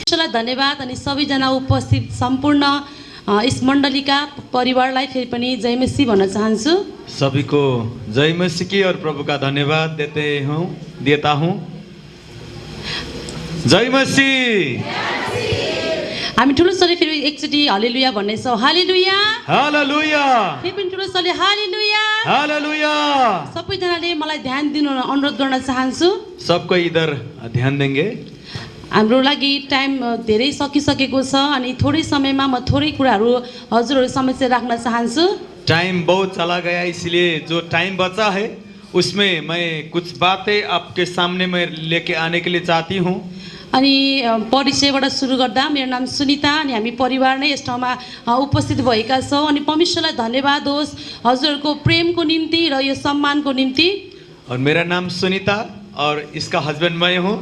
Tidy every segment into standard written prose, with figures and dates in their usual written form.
परमेश्वरलाई धन्यवाद अनि सबैजना उपस्थित सम्पूर्ण इस मण्डलीका परिवारलाई फेरि पनि जय मसीह भन्न चाहन्छु। सभी को जय मसीह की और प्रभु का धन्यवाद देता हूँ। जय मसीह। हामी ठुलो स्वरले फेरि एकचोटि हालेलुया भन्नेछौँ। हालेलुया हालेलुया। फेरि पनि ठुलो स्वरले हालेलुया हालेलुया। सबैजनाले मलाई ध्यान दिनु अनुरोध गर्न चाहन्छु। सबको इधर ध्यान देंगे। हाम्रो लागि टाइम धेरै सकिसकेको छ अनि थोरै समयमा म थोरै कुराहरू हजुरहरू समक्ष राख्न चाहन्छु। टाइम बहुत चला गया, इसलिए जो टाइम बचा है उसमें मैं कुछ बातें आपके सामने में लेके आने के लिए चाहती हूँ। अनि परिचयबाट सुरु गर्दा मेरो नाम सुनिता अनि हामी परिवार नै यस ठाउँमा उपस्थित भएका छौँ अनि परमेश्वरलाई धन्यवाद होस् हजुरहरूको प्रेमको निम्ति र यो सम्मानको निम्ति। और मेरा नाम सुनीता और इसका हस्बैंड मैं हूँ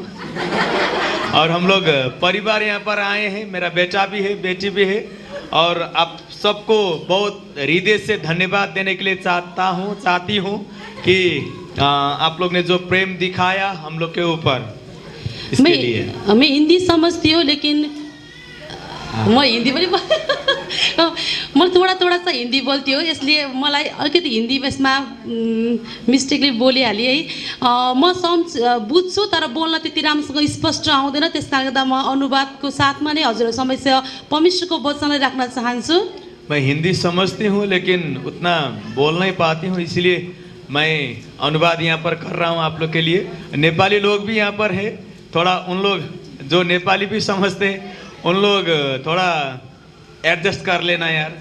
और हम लोग परिवार यहाँ पर आए हैं। मेरा बेटा भी है, बेटी भी है और आप सबको बहुत हृदय से धन्यवाद देने के लिए चाहती हूँ कि आप लोग ने जो प्रेम दिखाया हम लोग के ऊपर, इसके लिए। मैं हिंदी समझती हूँ लेकिन म हिंदी पनि म थोड़ा सा हिंदी बोल्ती हो, इसलिए मलाई अलिकति हिंदी यसमा मिस्टेकले बोलिहालेँ है। म बुझ्छु तर बोल्न त्यति राम्रोसँग स्पष्ट आउँदैन, त्यस कारणले गर्दा म अनुवादको साथमा नै हजुरहरू समक्ष परमेश्वरको वचनलाई राख्न चाहन्छु। मैं हिंदी समझती हूँ लेकिन उतना बोल नहीं पाती हूँ, इसलिए मैं अनुवाद यहाँ पर कर रहा हूँ आप लोग के लिए। नेपाली लोग भी यहाँ पर है, थोड़ा उन लोग जो नेपाली भी समझते हैं उन लोग थोड़ा एडजस्ट कर लेना यार।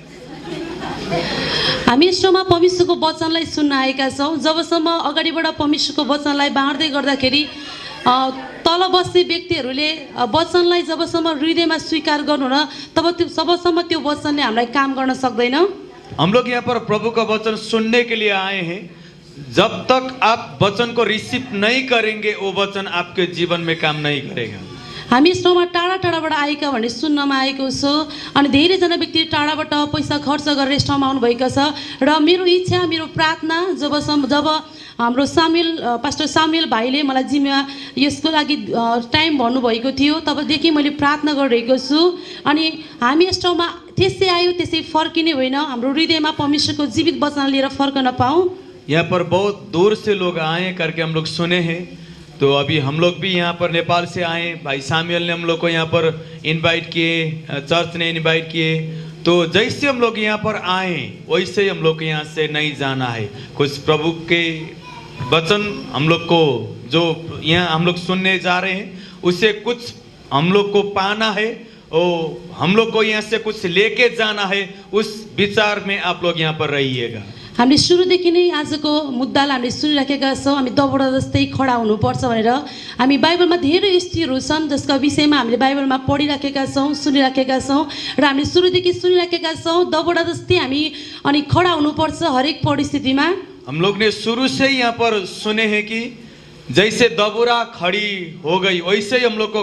हामी यस ठाउँमा परमेश्वरको वचनलाई सुन्न आएका छौँ। जबसम्म अगाडिबाट परमेश्वरको वचनलाई बाँड्दै गर्दाखेरि तल बस्ने व्यक्तिहरूले वचनलाई जबसम्म हृदयमा स्वीकार गर्नु न तबसम्म त्यो वचनले हामीलाई काम गर्न सक्दैन। हम लोग यहाँ पर प्रभु का वचन सुनने के लिए आए हैं। जब तक आप वचन को रिसीव नहीं करेंगे वो वचन आपके जीवन में काम नहीं करेगा। हामी यस ठाउँमा टाढा टाढाबाट आएका भन्ने सुन्नमा आएको छु अनि धेरैजना व्यक्ति टाढाबाट पैसा खर्च गरेर यस ठाउँमा आउनुभएका छ र मेरो इच्छा मेरो प्रार्थना जब हाम्रो पास्टर सामुएल भाइले मलाई जिम्मा यसको लागि टाइम भन्नुभएको थियो तबदेखि मैले प्रार्थना गरिरहेको छु अनि हामी यस ठाउँमा त्यसै आयो त्यसै फर्किने होइन, हाम्रो हृदयमा परमेश्वरको जीवित वचन लिएर फर्कन पाऊँ। यहाँ पर बहुत दूर से लोग आए करके हम लोग सुने हैं, तो अभी हम लोग भी यहाँ पर नेपाल से आए। भाई सामुएल ने हम लोग को यहाँ पर इनवाइट किए, चर्च ने इनवाइट किए, तो जैसे हम लोग यहाँ पर आए वैसे हम लोग यहाँ से नहीं जाना है। कुछ प्रभु के वचन हम लोग को जो यहाँ हम लोग सुनने जा रहे हैं उसे कुछ हम लोग को पाना है और हम लोग को यहाँ से कुछ लेके जाना है, उस विचार में आप लोग यहाँ पर रहिएगा। हामीले सुरुदेखि नै आजको मुद्दालाई हामीले सुनिराखेका छौँ। हामी दबोडा जस्तै खडा हुनुपर्छ भनेर हामी बाइबलमा धेरै स्थितिहरू छन् जसका विषयमा हामीले बाइबलमा पढिराखेका छौँ, सुनिराखेका छौँ र हामीले सुरुदेखि सुनिराखेका छौँ दबोडा जस्तै हामी अनि खडा हुनुपर्छ हरेक परिस्थितिमा। हम लोग ने शुरू से ही यहाँ पर सुने हैं कि जैसे दबोरा खड़ी हो गई वैसे ही हम लोग को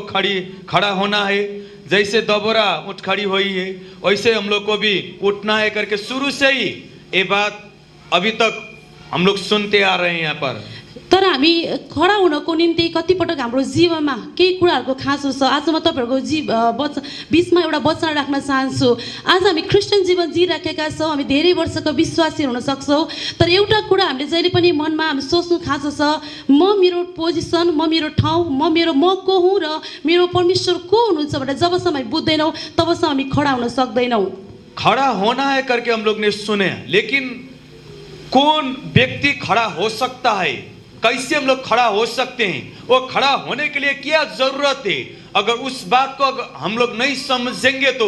खड़ा होना है। जैसे दबोरा उठ खड़ी हुई है वैसे हम लोग को भी उठना है करके शुरू से ही ये बात अभी तक हम लोग सुनते आ रहे हैं यहाँ पर। तर हामी खडा हुनको निम्ति कतिपटक हाम्रो जीवनमा केही कुराहरूको खाँचो छ। आज म तपाईँहरूको बिचमा एउटा वचन राख्न चाहन्छु। आज हामी क्रिस्चियन जीवन जिइराखेका छौँ, हामी धेरै वर्षको विश्वासी हुन सक्छौँ, तर एउटा कुरा हामीले जहिले पनि मनमा हामी सोच्नु खाँचो छ, म मेरो पोजिसन, म मेरो ठाउँ, म को हुँ र मेरो परमेश्वर को हुनुहुन्छ भनेर जबसम्म हामी बुझ्दैनौँ तबसम्म हामी खडा हुन सक्दैनौँ। खड़ा होना है करके हम लोग ने सुने, लेकिन कौन व्यक्ति खड़ा हो सकता है, कैसे हम लोग खड़ा हो सकते हैं, वो खड़ा होने के लिए क्या जरूरत है, अगर उस बात को हम लोग नहीं समझेंगे तो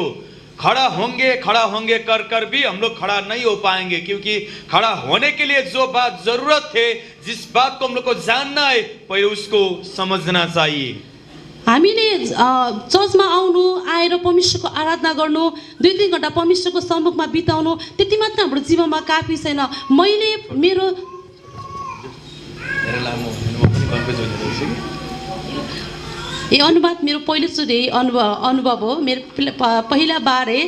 खड़ा होंगे कर भी हम लोग खड़ा नहीं हो पाएंगे। क्योंकि खड़ा होने के लिए जो बात जरूरत है, जिस बात को हम लोग को जानना है, पहले उसको समझना चाहिए। हामीले चर्चमा आउनु आएर परमेश्वरको आराधना गर्नु 2-3 घण्टा परमेश्वरको सम्मुखमा बिताउनु त्यति मात्र हाम्रो जीवनमा काफी छैन। मैले मेरो अनुवाद मेरो पहिलोचोटि अनुभव हो। मेरो पहिला बार है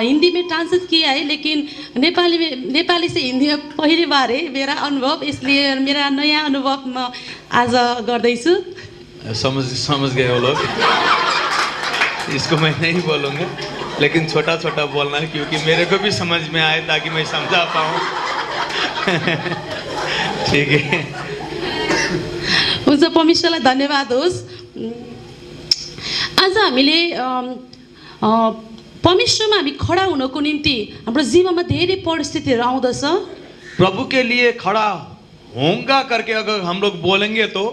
हिंदी में ट्रांसलेट किया है, लेकिन नेपाली से हिंदी में पहली बार है मेरा अनुभव, इसलिए मेरा नया अनुभव म आज गर्दैछु। समझ गए वो लोग। इसको मैं नहीं बोलूँगा, लेकिन छोटा छोटा बोलना है क्योंकि मेरे को भी समझ में आए ताकि मैं समझा पाऊँ। ठीक है। हुन्छ, परमेश्वरलाई धन्यवाद होस्। आज हामीले परमेश्वरमा हामी खडा हुनको निम्ति हाम्रो जीवनमा धेरै परिस्थितिहरू आउँदछ। प्रभु के लिए खड़ा होऊंगा करके अगर हम लोग बोलेंगे तो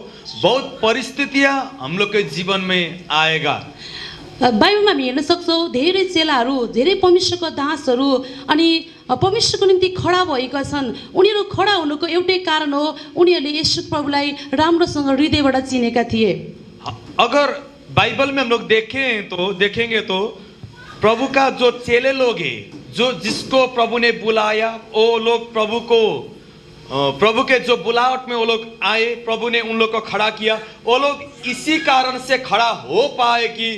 बहुत परिस्थितियां हम लोग के जीवन में आएगा। बाइबलमा हामी हेर्न सक्छौँ धेरै चेलाहरू, धेरै परमेश्वरको दासहरू अनि परमेश्वरको निम्ति खडा भएका छन्। उनीहरू खडा हुनुको एउटै कारण हो, उनीहरूले येशू प्रभुलाई राम्रोसँग हृदयबाट चिनेका थिए। अगर बाइबल में हम लोग देखेंगे तो प्रभु का जो चेले लोग हैं, जो जिसको प्रभु ने बुलाया, वो लोग प्रभु के जो बुलावट में वो लोग आए, प्रभु ने उन लोग को खड़ा किया। वो लोग इसी कारण से खड़ा हो पाए कि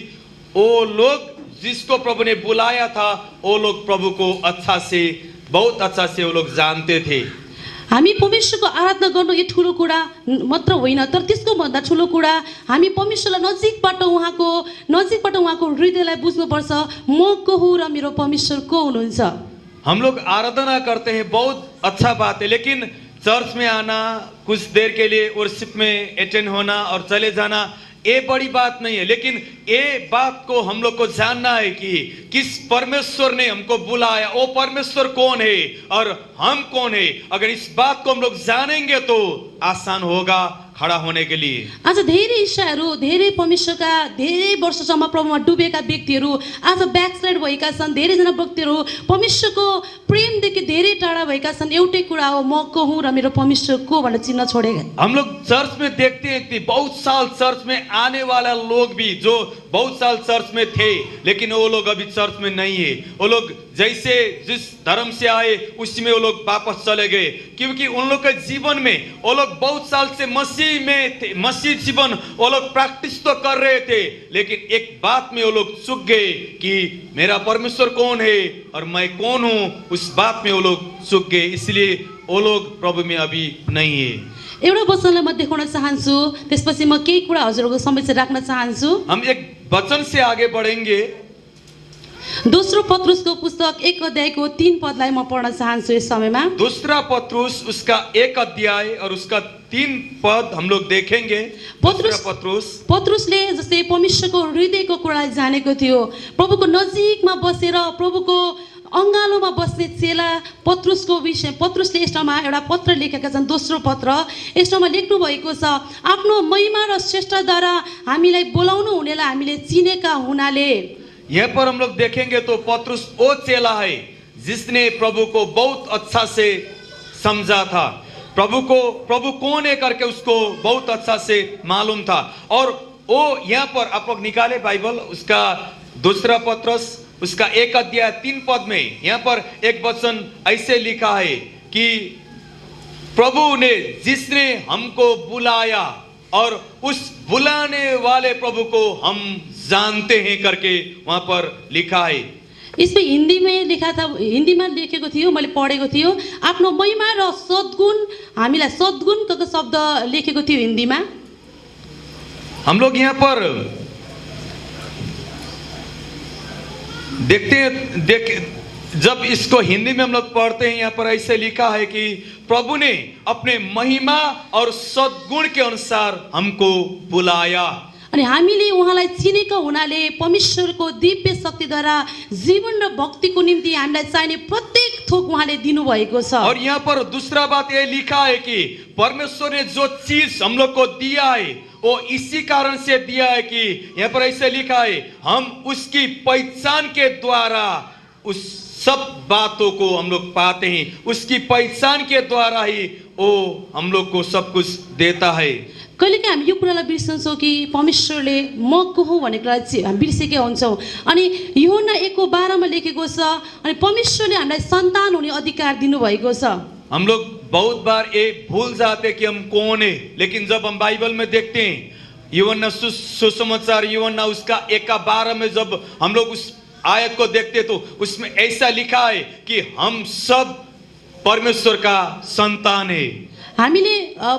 वो लोग जिसको प्रभु ने बुलाया था, वो लोग प्रभु को बहुत अच्छा से वो लोग जानते थे। हामी परमेश्वरको आराधना गर्नु यो ठुलो कुरा मात्र होइन, तर त्यसको भन्दा ठुलो कुरा हामी परमेश्वरलाई नजिकबाट उहाँको हृदयलाई बुझ्नुपर्छ। म को हुँ र मेरो परमेश्वर को हुनुहुन्छ। हम लोग आराधना करते हैं, बहुत अच्छा बात है, लेकिन चर्च में आना, कुछ देर के लिए वर्शिप में अटेंड होना और चले जाना, ये बड़ी बात नहीं है। लेकिन ये बात को हम लोग को जानना है कि किस परमेश्वर ने हमको बुलाया, वो परमेश्वर कौन है और हम कौन है। अगर इस बात को हम लोग जानेंगे तो आसान होगा खडा होने के लिए। आज धेरै ईसाहरू, धेरै परमेश्वरका धेरै वर्षसम्म प्रभुमा डुबेका व्यक्तिहरू आज ब्याकस्लाइड भएका छन्। धेरैजना व्यक्तिहरू परमेश्वरको प्रेमदेखि धेरै टाढा भएका छन्। एउटै कुरा हो, म को हुँ र मेरो परमेश्वर को भनेर चिन्न छोडे। हम लोग चर्च में देखते हैं कि बहुत साल चर्च में आने वाला लोग भी जो बहुत साल चर्च में थे, लेकिन वो लोग अभी चर्च में नहीं है। वो लोग जैसे जिस धर्म से आए उसी में वो लोग वापस चले गए, क्योंकि उन लोग के जीवन में वो लोग बहुत साल से मसीह में थे, मसीह जीवन वो लोग प्रैक्टिस तो कर रहे थे, लेकिन एक बात में वो लोग चूक गए कि मेरा परमेश्वर कौन है और मैं कौन हूँ, उस बात में वो लोग चूक गए। इसलिए वो लोग प्रभु में अभी नहीं है। एउटा वचनलाई म देखाउन चाहन्छु, त्यसपछि म केही कुरा हजुरहरूको समक्ष राख्न चाहन्छु। हम एक वचन से आगे बढ़ेंगे। दोस्रो पत्रुसको पुस्तक 1 अध्यायको 3 पदलाई म पढ्न चाहन्छु यस समयमा। दूसरा पत्रुस उसका 1 अध्याय और उसका 3 पद हम लोग देखेंगे। पत्रुसले जस्तै परमेश्वरको हृदयको कुरालाई जानेको थियो, प्रभुको नजिकमा बसेर प्रभुको अङ्गालोमा बस्ने चेला पत्रुसले यसमा एउटा पत्र लेखेका छन्। दोस्रो पत्र यसमा लेख्नु भएको छ, आफ्नो महिमा र श्रेष्ठद्वारा हामीलाई बोलाउनु हुनेलाई हामीले चिनेका हुनाले। यहाँ पर हम लोग देखेंगे तो पत्रुस वो चेला है जिसने प्रभु को बहुत अच्छा से समझा था। प्रभु कौन है करके उसको बहुत अच्छा से मालूम था। और वो यहाँ पर आप लोग निकाले बाइबल, उसका दूसरा पत्रस उसका 1 अध्याय 3 पद में यहाँ पर एक वचन ऐसे लिखा है कि प्रभु ने जिसने हमको बुलाया और उस बुलाने वाले प्रभु को हम जानते हैं करके वहां पर लिखा है। इसमें हिन्दीमा लेखेको थियो, मैले पढेको थियो, आफ्नो महिमा र सद्गुण, हामीलाई सद्गुणको शब्द लेखेको थियो हिन्दीमा। हम लोग यहाँ पर देखते हैं, जब इसको हिंदी में हम लोग पढ़ते हैं, यहाँ पर ऐसे लिखा है कि प्रभु ने अपने महिमा और सद्गुण के अनुसार हमको बुलाया। अनि हामीले उहाँलाई चिनेका हुनाले परमेश्वरको दिव्य शक्तिद्वारा जीवन र भक्तिको निम्ति हामीलाई चाहिने प्रत्येक थोक उहाँले दिनुभएको छ। और यहाँ पर दूसरा बात ये लिखा है कि परमेश्वर ने जो चीज हम लोग को दिया है वो इसी कारण से दिया है कि यहाँ पर ऐसे लिखा है, हम उसकी पहचान के द्वारा उस सब बातों को हम लोग पाते हैं। उसकी पहचान के द्वारा ही वो हम लोग को सब कुछ देता है। कहिलेकाहीँ हामी यो कुरालाई बिर्सन्छौँ कि परमेश्वरले म को हुँ भन्ने कुरा चाहिँ हामी बिर्सेकै हुन्छौँ। अनि यूहन्ना 1:12 मा लेखेको छ, अनि परमेश्वरले हामीलाई सन्तान हुने अधिकार दिनुभएको छ। हम लोग बहुत बार ये भूल जाते कि हम कौन है, लेकिन जब हम बाइबल में देखते हैं यूहन्ना सुसमाचार यूहन्ना उसका 1:12 में जब हम लोग उस आयत को देखते तो उसमें ऐसा लिखा है कि हम सब परमेश्वर का संतान है। हामीले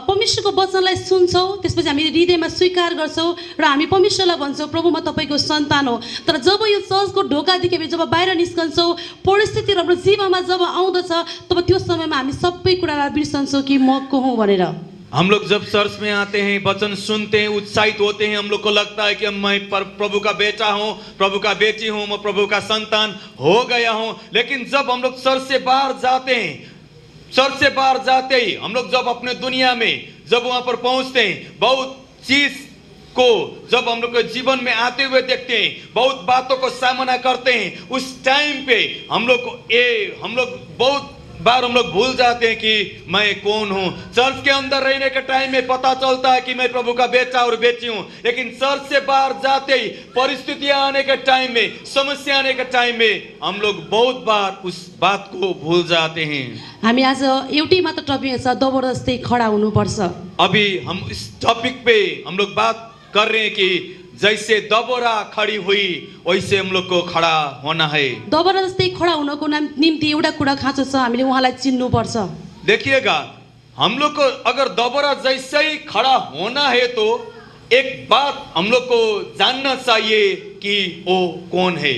परमेश्वरको वचनलाई सुन्छौँ, त्यसपछि हामी हृदयमा स्वीकार गर्छौँ र हामी परमेश्वरलाई भन्छौँ प्रभु म तपाईँको सन्तान हो। तर जब यो चर्चको ढोकादेखि जब बाहिर निस्कन्छौँ, परिस्थिति हाम्रो जीवनमा जब आउँदछ, तब त्यो समयमा हामी सबै कुरालाई बिर्सन्छौँ कि म को हुँ भनेर। हम लोग जब चर्च में आते हैं, वचन सुनते हैं, उत्साहित होते हैं, हम लोग को लगता है कि मैं प्रभु का बेटा हूँ, प्रभु का बेटी हूँ, मैं प्रभु का संतान हो गया हूँ। लेकिन जब हम लोग चर्च से बाहर जाते हैं, चर्च से बाहर जाते ही हम लोग जब अपने दुनिया में जब वहां पर पहुंचते हैं, बहुत चीज को जब हम लोग के जीवन में आते हुए देखते हैं, बहुत बातों को सामना करते हैं, उस टाइम पे हम लोग बहुत बार हम लोग भूल जाते हैं कि मैं कौन हूं। चर्च के अंदर रहने के टाइम में पता चलता है कि मैं प्रभु का बेटा और बेटी हूं, लेकिन चर्च से बाहर जाते ही परिस्थितियां आने के टाइम में, समस्या आने के टाइम में हम लोग बहुत बार उस बात को भूल जाते हैं। हामी आज एउटै मात्र टपिक छ, जबरजस्ती खडा हुनुपर्छ। अभी हम इस टॉपिक पे हम लोग बात कर रहे हैं कि जैसे दबोरा खड़ी हुई वैसे हम लोग को खड़ा होना है। जबरजस्ती खडा हुनको निम्ति एउटा कुरा खाँचो छ, हामीले उहाँलाई चिन्नुपर्छ। देखिएगा, हम लोग को अगर दबोरा जैसे ही खड़ा होना है तो एक बात हम लोग को जानना चाहिए कि वो कौन है।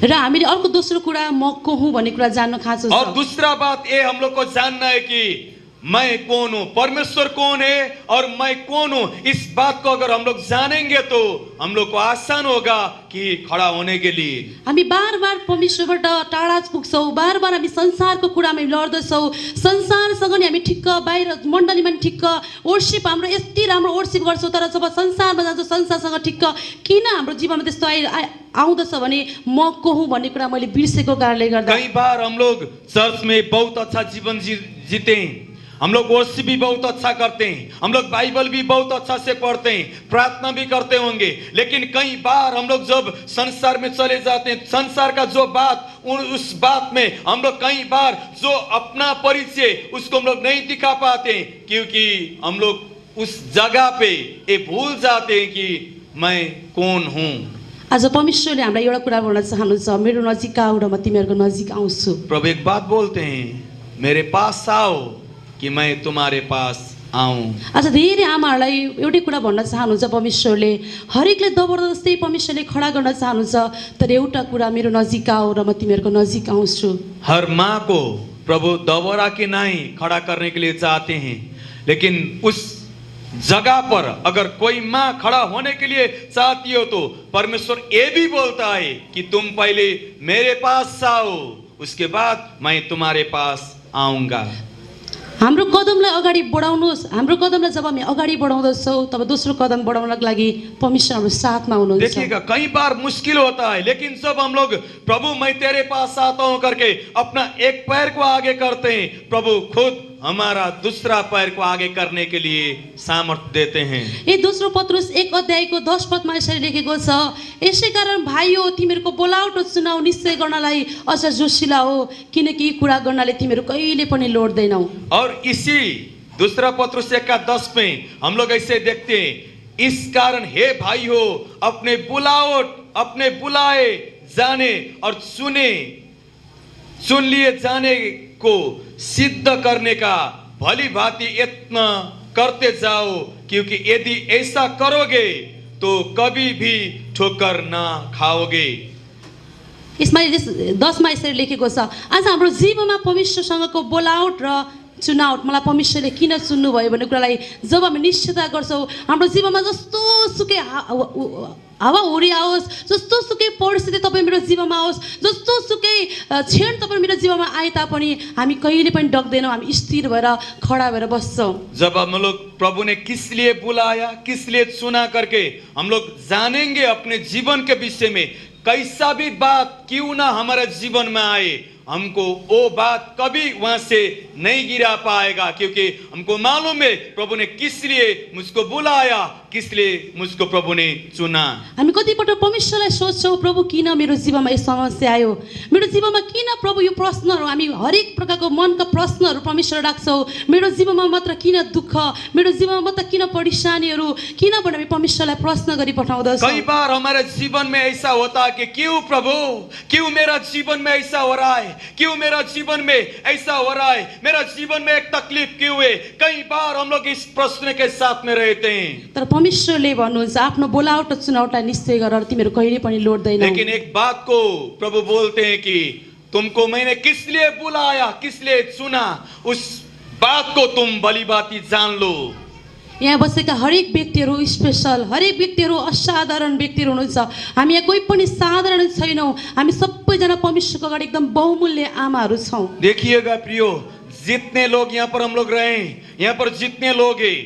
र हामीले अर्को दोस्रो कुरा म को हुँ भन्ने कुरा जान्न खाँचो छ। और दूसरा बात ये हम लोग को जानना है कि मैं कौन हूं, परमेश्वर कौन है और मैं कौन हूं। इस बात को अगर हम लोग जानेंगे तो हम लोग को आसान होगा कि खड़ा होने के लिए। हामी बार बार परमेश्वरबाट टाढा पुग्छौँ, बार बार हामी संसारको कुरामा लड्दछौँ, संसारसँग नि हामी ठिक्क बाहिर मण्डलीमा नि ठिक्क वर्शिप हाम्रो यति राम्रो वर्शिप गर्छौँ, तर जब संसारमा जान्छौँ संसारसँग ठिक्क किन हाम्रो जीवनमा त्यस्तो आउँदछ भने म को हुँ भन्ने कुरा मैले बिर्सेको कारणले गर्दा। कई बार हम लोग चर्च में बहुत अच्छा जीवन जीते हैं, हम लोग वर्शिप भी बहुत अच्छा करते हैं, हम लोग बाइबल भी बहुत अच्छा से पढ़ते हैं, प्रार्थना भी करते होंगे, लेकिन कई बार हम लोग जब संसार में चले जाते हैं, संसार का जो बात उस बात में हम लोग कई बार जो अपना परिचय उसको हम लोग नहीं दिखा पाते हैं, क्योंकि हम लोग उस जगह पे ये भूल जाते हैं कि मैं कौन हूँ। आज परमेश्वरले हामीलाई एउटा कुरा भन्न चाहनुहुन्छ, मेरो नजिक आऊ र म तिमीहरूको नजिक आउँछु। प्रभु एक बात बोलते हैं, मेरे पास आओ कि मैं तुम्हारे पास आऊं। आज धेरै आमाहरूलाई एउटै कुरा भन्न चाहनुहुन्छ परमेश्वरले, हरेकले जबरजस्ती परमेश्वरले खडा गर्न चाहनुहुन्छ, तर एउटा कुरा मेरो नजिक आऊ र म तिमीहरूको नजिक आउँछु। हर माँ को प्रभु दबोरा के नहीं खड़ा करने के लिए चाहते हैं, लेकिन उस जगह पर अगर कोई माँ खड़ा होने के लिए चाहती हो तो परमेश्वर ये भी बोलता है कि तुम पहले मेरे पास आओ, उसके बाद मैं तुम्हारे पास आऊंगा। हाम्रो कदमलाई अगाडि बढाउनुहोस्, हाम्रो कदमलाई जब हामी अगाडि बढाउँदछौँ तब दोस्रो कदम बढाउनको लागि परमेश्वर हाम्रो साथमा हुनुहुन्छ। देखिएगा, कई बार मुश्किल होता है, लेकिन जब हम लोग प्रभु मैं तेरे पास आता हूं करके अपना एक पैर को आगे करते हैं, प्रभु खुद हमारा दूसरा पैर को आगे करने के लिए सामर्थ्य देते हैं। ये दोस्रो पत्रुस 1 अध्यायको 10 पदमा यसरी लेखेको छ, यसै कारण भाइयो तिमीहरूको बोलावट र चुनाव निश्चय गर्नलाई अझ जोसिला हो, किनकि यी कुरा गर्नाले तिमीहरू कहिले पनि लोड्दैनौ। और इसी दूसरा पत्रुस 1:10 में हम लोग ऐसे देखते हैं, इस कारण हे भाई हो अपने बुलाए जाने और सुन लिए जाने को सिद्ध करने का भली भांति यत्न करते जाओ, क्योंकि यदि ऐसा करोगे तो कभी भी ठोकर ना खाओगे। यसमा 10 मा यसरी लेखेको छ, आज हाम्रो जीवनमा परमेश्वरसँगको बोलावट र चुनावट, मलाई परमेश्वरले किन चुन्नु भयो भन्ने कुरालाई जब हामी निश्चयता गर्छौँ, हाम्रो जीवनमा जस्तो सुकै हावाहुरी आओस्, जस्तो सुकै परिस्थिति तपाईँ मेरो जीवनमा आओस्, जस्तो सुकै क्षण तपाईँ मेरो जीवनमा आए तापनि हामी कहिले पनि डग्दैनौँ, हामी स्थिर भएर खडा भएर बस्छौँ। जब हम लोग प्रभु ने किस लिए बुलाया, किस लिए चुना करके हम लोग जानेंगे अपने जीवन के विषय में, कैसा भी बात क्यों ना हमारे जीवन में आए, हमको वो बात कभी वहां से नहीं गिरा पाएगा, क्योंकि हमको मालूम है प्रभु ने किस लिए मुझको बुलाया, किस लिए मुझको प्रभु ने चुना। हामी कतिपल्ट परमेश्वरलाई सोध्छौँ, प्रभु किन मेरो जीवनमा यो समस्या आयो, मेरो जीवनमा किन प्रभु यो प्रश्नहरू, हामी हरेक प्रकारको मनका प्रश्नहरू परमेश्वर राख्छौँ। मेरो जीवनमा मात्र किन दुःख, मेरो जीवनमा मात्र किन परेशानीहरू, किन भनेर हामी परमेश्वरलाई प्रश्न गरी पठाउँदछौँ। कई बार हमारे जीवन में ऐसा होता है कि क्यों प्रभु, क्यों मेरा जीवन में ऐसा हो रहा है, क्यों मेरा जीवन में ऐसा हो रहा है, मेरा जीवन में एक तकलीफ क्यों है। कई बार हम लोग इस प्रश्न के साथ में रहते हैं। तर परमेश्वरले भन्नुहुन्छ आफ्नो बोलावट र चुनावटलाई निश्चय गरेर तिमीहरू कहिले पनि लोड्दैनौ। लेकिन एक बात को प्रभु बोलते हैं कि तुमको मैंने किस लिए बुलाया, किस लिए चुना, उस बात को तुम भली भांति जान लो। यहाँ बसेका हरेक व्यक्तिहरू स्पेशल, हरेक व्यक्तिहरू असाधारण व्यक्तिहरू हुनुहुन्छ। हामी यहाँ कोही पनि साधारण छैनौँ, हामी सबैजना परमेश्वरको अगाडि एकदम बहुमूल्य आमाहरू छौँ। देखिएगा प्रियो, जितने लोग यहाँ पर हम लोग रहे, यहाँ पर जितने लोग हैं,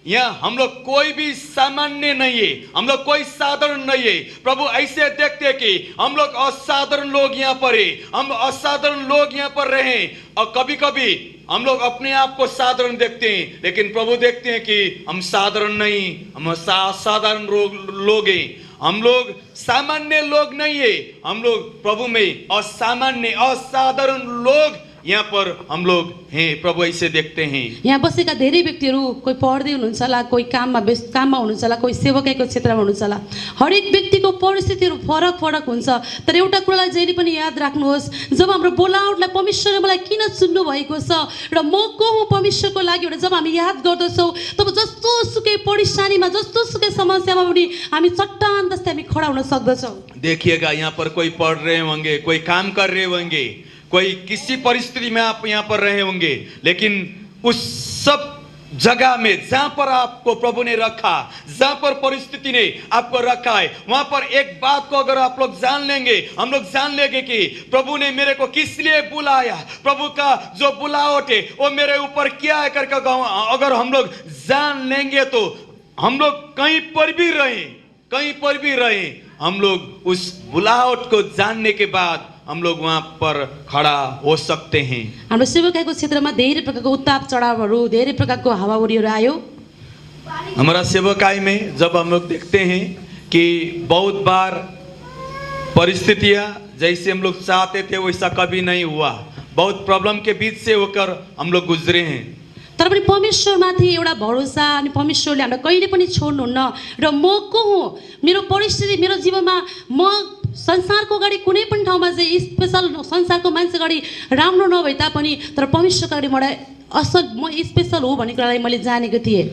यहाँ हम लोग कोई भी सामान्य नहीं है, हम लोग कोई साधारण नहीं है। प्रभु ऐसे देखते हैं कि हम लोग असाधारण लोग यहाँ पर है, हम असाधारण लोग यहाँ पर रहे। और कभी कभी हम लोग अपने आप को साधारण देखते हैं, लेकिन प्रभु देखते हैं कि हम साधारण नहीं, हम असाधारण लोग हैं। हम लोग सामान्य लोग नहीं है, हम लोग प्रभु में असामान्य असाधारण लोग यहाँ पर हम लोग हैं। प्रभु ऐसे देखते हैं। यहाँ बसेका धेरै व्यक्तिहरू कोही पढ्दै हुनुहुन्छ होला, कोही काममा हुनुहुन्छ होला, कोही सेवकाईको क्षेत्रमा हुनुहुन्छ होला। हरेक व्यक्तिको परिस्थितिहरू फरक फरक हुन्छ। तर एउटा कुरालाई जहिले पनि याद राख्नुहोस्, जब हाम्रो बोलावटलाई परमेश्वरले मलाई किन चुन्नु भएको छ र म को हुँ परमेश्वरको लागि भनेर जब हामी याद गर्दछौँ, तब जस्तो सुकै परेशानीमा, जस्तो सुकै समस्यामा पनि हामी चट्टान जस्तै हामी खडा हुन सक्दछौँ। देखिएगा, यहाँ पर कोई पढ़ रहे होंगे, कोई काम कर रहे होंगे, कोई किसी परिस्थिति में आप यहाँ पर रहे होंगे, लेकिन उस सब जगह में जहां पर आपको प्रभु ने रखा, जहां पर परिस्थिति ने आपको रखा है, वहां पर एक बात को अगर आप लोग जान लेंगे, हम लोग जान लेंगे कि प्रभु ने मेरे को किस लिए बुलाया, प्रभु का जो बुलावट है वो मेरे ऊपर क्या है करके अगर हम लोग जान लेंगे तो हम लोग कहीं पर भी रहें, हम लोग उस बुलावट को जानने के बाद हम लोग वहां पर खड़ा हो सकते हैं। हाम्रो सेवकाईको क्षेत्रमा धेरै प्रकारको उताप चढावहरू, धेरै प्रकारको हावाहुरीहरू आयो। हमारा सेवकाई में जब हम लोग देखते हैं कि बहुत बार परिस्थितियां जैसे हम लोग चाहते थे वैसा कभी नहीं हुआ, बहुत प्रॉब्लम के बीच से होकर हम लोग गुजरे हैं। तर पनि परमेश्वरमाथि एउटा भरोसा, अनि परमेश्वरले हामीलाई कहिले पनि छोड्नुहुन्न। र म को हुँ, मेरो परिस्थिति, मेरो जीवनमा म संसारको अगाडि कुनै पनि ठाउँमा चाहिँ स्पेशल, संसारको मान्छे अगाडि राम्रो नभए तापनि तर परमेश्वरको अगाडि मलाई असल, म स्पेशल हो भन्ने कुरालाई मैले जानेको थिएँ।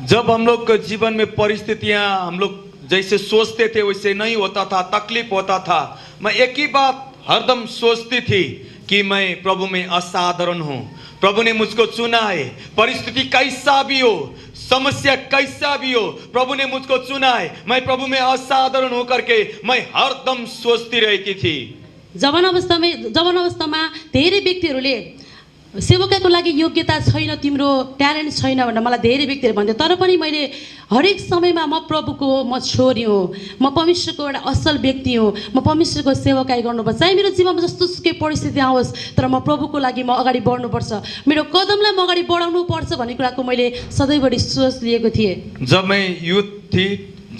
जब हम लोग के जीवन में परिस्थितियां हम लोग जैसे सोचते थे वैसे नहीं होता था, तकलीफ होता था, मैं एक ही बात हरदम सोचती थी कि मैं प्रभु में असाधारण हूँ। प्रभु ने मुझको चुना है, परिस्थिति कैसा भी हो, समस्या कैसा भी हो, प्रभु ने मुझको चुना है। मैं प्रभु में असाधारण होकर के मैं हरदम सोचती रहती थी। जवान अवस्थामा धेरै व्यक्तिहरूले सेवकाईको लागि योग्यता छैन, तिम्रो ट्यालेन्ट छैन भनेर मलाई धेरै व्यक्तिहरूले भन्थ्यो। तर पनि मैले हरेक समयमा म प्रभुको म छोरी हुँ, म परमेश्वरको एउटा असल व्यक्ति हुँ, म परमेश्वरको सेवकाई गर्नुपर्छ। चाहे मेरो जीवनमा जस्तो सुकै परिस्थिति आओस्, तर म प्रभुको लागि म अगाडि बढ्नुपर्छ, मेरो कदमलाई म अगाडि बढाउनु पर्छ भन्ने कुराको मैले सधैँभरि सोच लिएको थिएँ। जब मैं यूथ थी,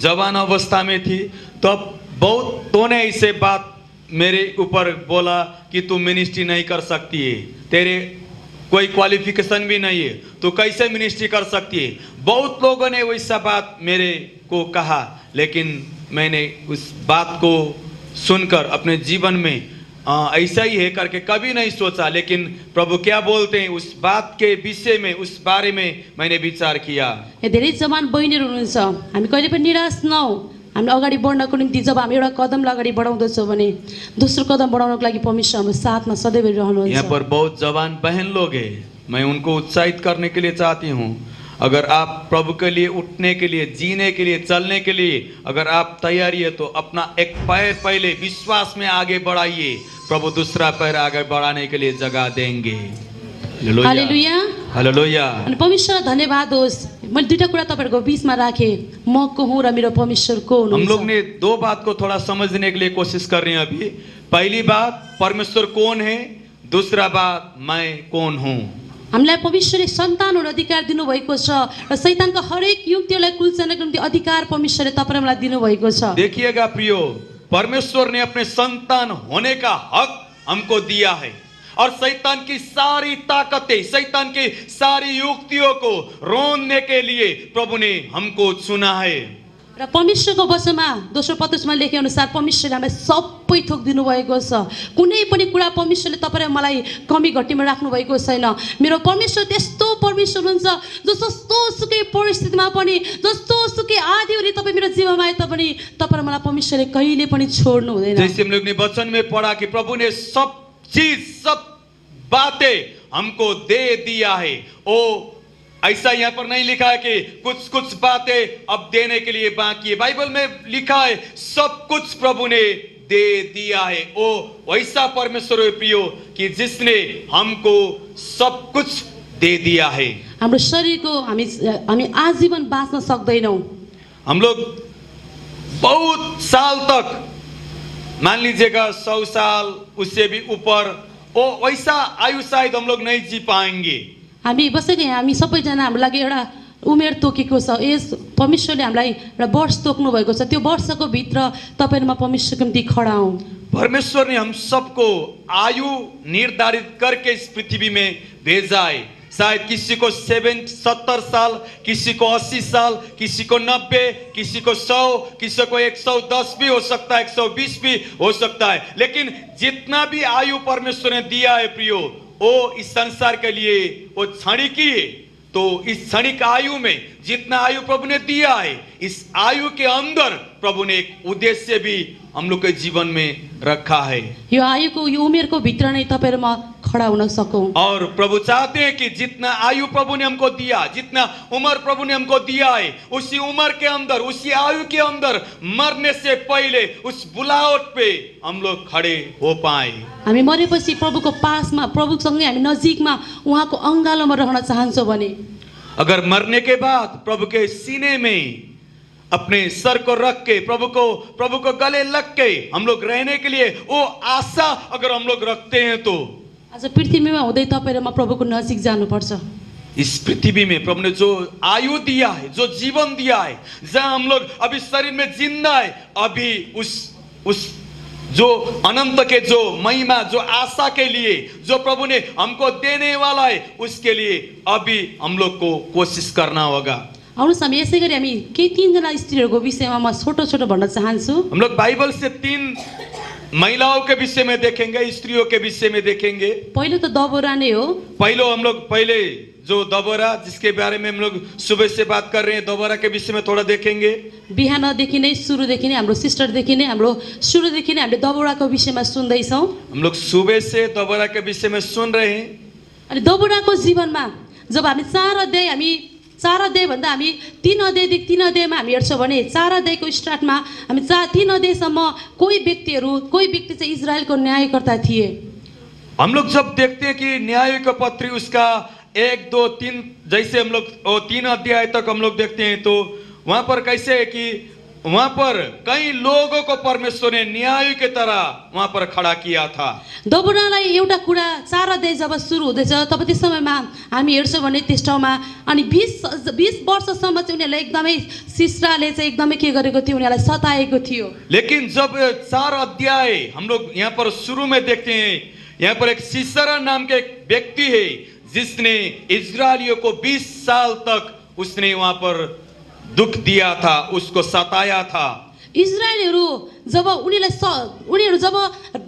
जवान अवस्था में थी, तब बहुतों ने ऐसे बात मेरे ऊपर बोला कि तू मिनिस्ट्री नहीं कर सकती है, तेरे कोई क्वालिफिकेशन भी नहीं है, तो कैसे मिनिस्ट्री कर सकती है। बहुत लोगों ने वैसा बात मेरे को कहा, लेकिन मैंने उस बात को सुनकर अपने जीवन में ऐसा ही है करके कभी नहीं सोचा। लेकिन प्रभु क्या बोलते हैं उस बात के विषय में, उस बारे में मैंने विचार किया। धेरै जवान बहिनीहरू हुनुहुन्छ, हामी कहिले पनि निराश नहौँ। हामीले अगाडि बढ्नको निम्ति जब हामी एउटा कदमलाई अगाडि बढाउँदछौँ भने दोस्रो कदम बढाउनको लागि परमेश्वर हाम्रो साथमा सधैँ रहनुहुन्छ। यहाँ पर बहुत जवान बहन लोग हैं, मैं उनको उत्साहित करने के लिए चाहती हूँ। अगर आप प्रभु के लिए उठने के लिए, जीने के लिए, चलने के लिए अगर आप तैयारी है तो अपना एक पैर पहले विश्वास में आगे बढ़ाइए, प्रभु दूसरा पैर आगे बढ़ाने के लिए जगह देंगे। हालेलुया, हालेलुया। अनि परमेश्वरलाई धन्यवाद होस्। मैले दुईटा कुरा तपाईहरुको बीचमा राखेँ, म को हुँ र मेरो परमेश्वर को हुनुहुन्छ। हम लोग ने दो बात को थोड़ा समझने के लिए कोशिश कर रहे हैं अभी। पहली बात परमेश्वर कौन है, दूसरा बात मैं कौन हूँ। हामीलाई परमेश्वरले सन्तान हुन अधिकार दिनुभएको छ र शैतानका हरेक युक्तिहरूलाई कुल्चनको निम्ति अधिकार परमेश्वरले तपाईँ र मलाई दिनुभएको छ। देखिएगा प्रियो, परमेश्वर ने अपने संतान होने का हक हमको दिया है और शैतान की सारी ताकतें, शैतान की सारी युक्तियों को रोकने के लिए प्रभु ने हमको चुना है। र परमेश्वरको वचनमा दोस्रो पत्रुसमा लेखे अनुसार परमेश्वरले हामीलाई सबै थोक दिनुभएको छ। कुनै पनि कुरा परमेश्वरले तपाईँ र मलाई कमी घटीमा राख्नु भएको छैन। मेरो परमेश्वर त्यस्तो परमेश्वर हुनुहुन्छ जो जस्तो सुकै परिस्थितिमा पनि, जस्तो सुकै आँधीहरू तपाईँ मेरो जीवनमा आए तापनि तपाईँ र मलाई परमेश्वरले कहिले पनि छोड्नु हुँदैन। जैसे हम लोग ने वचन में पढ़ा कि प्रभु ने सब चीज, सब बातें हमको दे दिया है। ओ ऐसा यहाँ पर नहीं लिखा है कि कुछ कुछ बातें अब देने के लिए बाकी है। बाइबल में लिखा है सब कुछ प्रभु ने दे दिया है। ओ वैसा परमेश्वर है प्रियो कि जिसने हमको सब कुछ दे दिया है। हाम्रो शरीरको हामी आजीवन बाँच्न सक्दैनौँ। हम लोग बहुत साल तक, मान लीजिएगा 100 साल, उससे भी ऊपर, ओ वैसा आयु शायद हम लोग नहीं जी पाएंगे। हामी बसेको यहाँ हामी सबैजना हाम्रो लागि एउटा उमेर तोकेको छ। यस परमेश्वरले हामीलाई एउटा वर्ष तोक्नु भएको छ। त्यो वर्षको भित्र तपाईँहरूमा परमेश्वरको निम्ति खडा हौँ। परमेश्वर ने हम सबको आयु निर्धारित करके इस पृथ्वी में भेजा है। शायद किसी को 70 साल, किसी को 80 साल, किसी को 90, किसी को 100, किसी को 110 भी हो सकता है, 120 भी हो सकता है। लेकिन जितना भी आयु परमेश्वर ने दिया है प्रियो, वो इस संसार के लिए वो क्षणिक ही है। तो इस क्षणिक आयु में जितना आयु प्रभु ने दिया है, इस आयु के अंदर प्रभु ने एक उद्देश्य भी हम लोग के जीवन में रखा है। यो आयुको यो उमेरको भित्र नै तपाईँ र म खडा हुन सकौँ। और प्रभु चाहते हैं कि जितना आयु प्रभु ने हमको दिया, जितना उम्र प्रभु ने हमको दिया है, उसी उम्र के अंदर, उसी आयु के अंदर मरने से पहले उस बुलावट पे हम लोग खड़े हो पाए। हामी मरेपछि प्रभुको पासमा, प्रभुसँगै हामी नजिकमा उहाँको अङ्गालोमा रहन चाहन्छौँ भने, अगर मरने के बाद प्रभु के सीने में अपने सर को रख के, प्रभु को गले लग के हम लोग रहने के लिए वो आशा अगर हम लोग रखते हैं, तो आज पृथ्वीमा हुँदै तपाईँ र म प्रभुको नजिक जानुपर्छ। इस पृथ्वी में प्रभु ने जो आयु दिया है, जो जीवन दिया है, जहाँ हम लोग अभी शरीर में जिंदा है, अभी उस जो अनंत के जो महिमा, जो आशा के लिए जो प्रभु ने हमको देने वाला है, उसके लिए अभी हम लोग को कोशिश करना होगा। आउनुहोस् हामी यसै गरी हामी केही 3 जना स्त्रीहरूको विषयमा म छोटो छोटो भन्न चाहन्छु। हम लोग बाइबल से 3 महिलाओं के विषय में देखेंगे, स्त्रियों के विषय में देखेंगे। पहिलो त दबोरा नै हो। पहले जो दबोरा, जिसके बारे में हम लोग सुबह से बात कर रहे हैं, दबोरा के विषय में थोड़ा देखेंगे। बिहानदेखि नै सुरुदेखि नै हाम्रो सिस्टरदेखि नै हाम्रो सुरुदेखि नै हामीले दबोराको विषयमा सुन्दैछौँ। हम लोग सुबह से दबोरा के विषय में सुन रहे हैं। अनि दबोराको जीवनमा जब हामी 4 अध्याय भन्दा हामी 3 अध्यायदेखि 3 अध्यायमा हामी हेर्छौँ भने 4 अध्यायको स्टार्टमा हामी 3 अध्यायसम्म कोही व्यक्ति चाहिँ इजरायलको न्यायकर्ता थिए। हम लोग जब देखते हैं कि न्याय का पत्री उसका 1, 2, 3, जैसे हम लोग 3 अध्याय तक हम लोग देखते हैं, तो वहां पर कैसे है कि वहां पर कई लोगों को परमेश्वर ने न्याय की तरह वहां पर खड़ा किया था। दबोरालाई एउटा कुरा 4 अध्याय जब सुरु हुँदैछ तब त्यस समयमा हामी हेर्छौँ भने त्यस ठाउँमा अनि 20 वर्षसम्म चाहिँ उनीहरूलाई एकदमै सिस्राले चाहिँ एकदमै के गरेको थियो, उनीहरूलाई सताएको थियो। लेकिन जब 4 अध्याय हम लोग यहाँ पर शुरू में देखते हैं, यहाँ पर एक सीसरा नाम के एक व्यक्ति है जिसने इजरायलियों को 20 साल तक उसने वहां पर दुख दिया था, उसको सताया था। इजरायलीहरू जब उनीहरू जब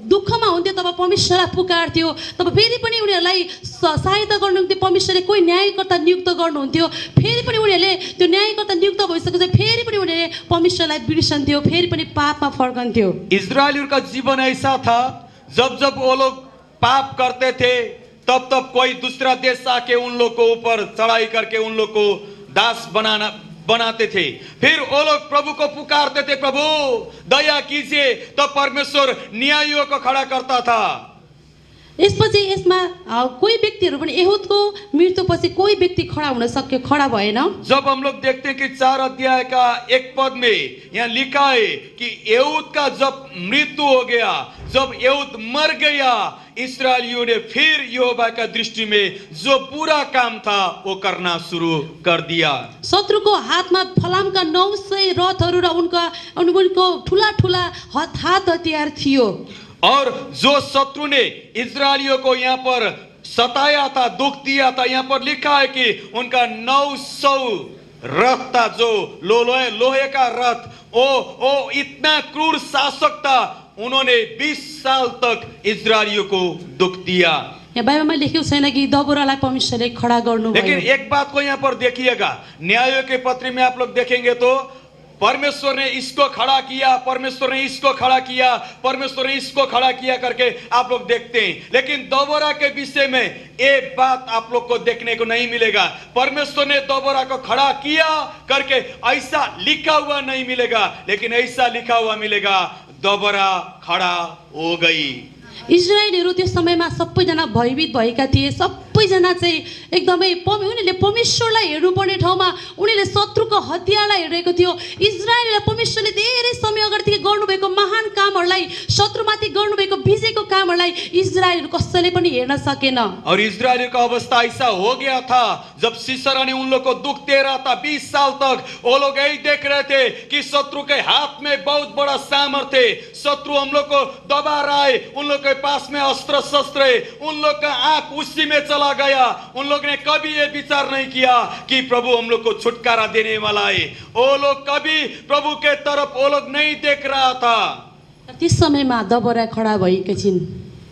दुःखमा हुन्थ्यो तब परमेश्वरलाई पुकार्थ्यो, तब फेरि पनि उनीहरूलाई सहायता गर्नु निम्ति परमेश्वरले कोही न्यायकर्ता नियुक्त गर्नुहुन्थ्यो। फेरि पनि उनीहरूले त्यो न्यायकर्ता नियुक्त भइसकेपछि फेरि पनि उनीहरूले परमेश्वरलाई बिर्सन्थ्यो, फेरि पनि पापमा फर्कन्थ्यो। इजरायलियों का जीवन ऐसा था, जब वो लोग पाप करते थे तब कोई दूसरा देश आके उन लोग को ऊपर चढ़ाई करके उन लोग को दास बनाते थे। फिर वो लोग प्रभु को पुकारते थे, प्रभु दया कीजिए, तो परमेश्वर न्यायियों को खड़ा करता था। यसपछि यसमा कोही व्यक्तिहरू पनि एहुदको मृत्युपछि कोही व्यक्ति खडा भएन। जब हम लोग देखते हैं कि 4 अध्याय का 1 पद में यहाँ लिखा है कि एहुद का जब मृत्यु हो गया, जब यहूद मर गया, इस्राएलियों ने फिर यहोवा का दृष्टि में जो बुरा काम था वो करना शुरू कर दिया। शत्रुको हातमा फलामका 900 रथहरू र उनको ठुला ठुला हात हतियार थियो। और जो शत्रु ने इस्राएलियों को यहाँ पर सताया था, दुख दिया था, यहाँ पर लिखा है कि उनका 900 रथ था, जो लोहे का रथ, ओ इतना क्रूर शासक था, उन्होंने 20 साल तक इस्राएलियों को दुख दिया। यहाँ बाइबलमा लेखेको छैन कि दबोरालाई परमेश्वरले खडा गर्नुभयो। लेकिन एक बात को यहाँ पर देखिएगा, न्यायों के पत्र में आप लोग देखेंगे तो परमेश्वर ने इसको खड़ा किया, परमेश्वर ने इसको खड़ा किया, परमेश्वर ने इसको खड़ा किया करके आप लोग देखते हैं। लेकिन दबोरा के विषय में एक बात आप लोग को देखने को नहीं मिलेगा। परमेश्वर ने दबोरा को खड़ा किया करके ऐसा लिखा हुआ नहीं मिलेगा, लेकिन ऐसा लिखा हुआ मिलेगा, दबोरा खड़ा हो गई। इजरायलीहरू त्यो समयमा सबैजना भयभीत भएका थिए। सबैजना चाहिँ एकदमै उनीहरूले परमेश्वरलाई हेर्नुपर्ने ठाउँमा उनीहरूले शत्रुको हतियारलाई हेरेको थियो। इजरायलीलाई परमेश्वरले धेरै समय अगाडिदेखि गर्नुभएको महान कामहरूलाई, शत्रुमाथि गर्नुभएको विजयको कामहरूलाई इजरायलीहरू कसैले पनि हेर्न सकेन। और इजरायलियों का अवस्था ऐसा हो गया था, जब सीसरा ने उन लोग को दुख दे रहा था 20 साल तक, वो लोग यही देख रहे थे कि शत्रु के हाथ में बहुत बड़ा सामर्थ्य है, शत्रु हम लोग को दबा रहा है, उन लोग के पास में अस्त्र शस्त्र है, उन लोग का आंख उसी में चला गया। उन लोग ने कभी ये विचार नहीं किया कि प्रभु हम लोग को छुटकारा देने वाला है। वो लोग कभी प्रभु के तरफ वो लोग नहीं देख रहा था। त्यस समयमा दबोरा खडा भएका छिन्।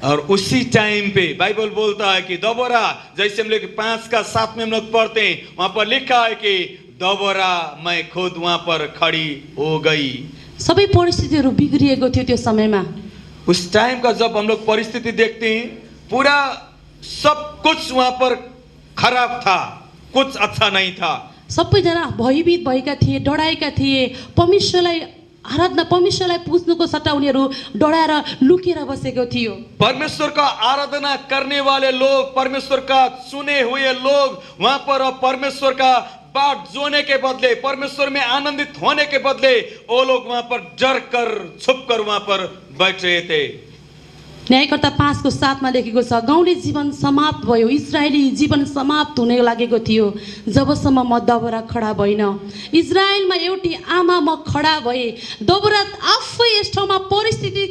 और उसी टाइम पे बाइबल बोलता है कि दबोरा, जैसे हम लोग 5 का 7 में हम लोग पढ़ते हैं, वहां पर लिखा है कि दबोरा मैं खुद वहां पर खड़ी हो गई। सबै परिस्थितिहरू बिग्रिएको थियो त्यो समयमा। उस टाइम का जब हम लोग परिस्थिति देखते हैं, पूरा सब कुछ वहां पर खराब था, कुछ अच्छा नहीं था। सबैजना भयभीत भएका थिए, डराएका थिए। परमेश्वरलाई आराधना, परमेश्वरलाई पुज्नुको सट्टा उनीहरू डराएर लुकेर बसेको थियो। परमेश्वर का आराधना करने वाले लोग, परमेश्वर का सुने हुए लोग वहां पर परमेश्वर का बात जोने के बदले, परमेश्वर में आनंदित होने के बदले, वो लोग वहां पर डर कर छुप कर वहां पर बैठ रहे थे। न्यायकर्ता 5 को 7 मा लेखेको छ, गाउँले जीवन समाप्त भयो, इजरायली जीवन समाप्त हुने लागेको थियो जबसम्म म दबोरा खडा भइन। इजरायलमा एउटी आमा म खडा भए। दबोरा आफै यस ठाउँमा परिस्थितिलाई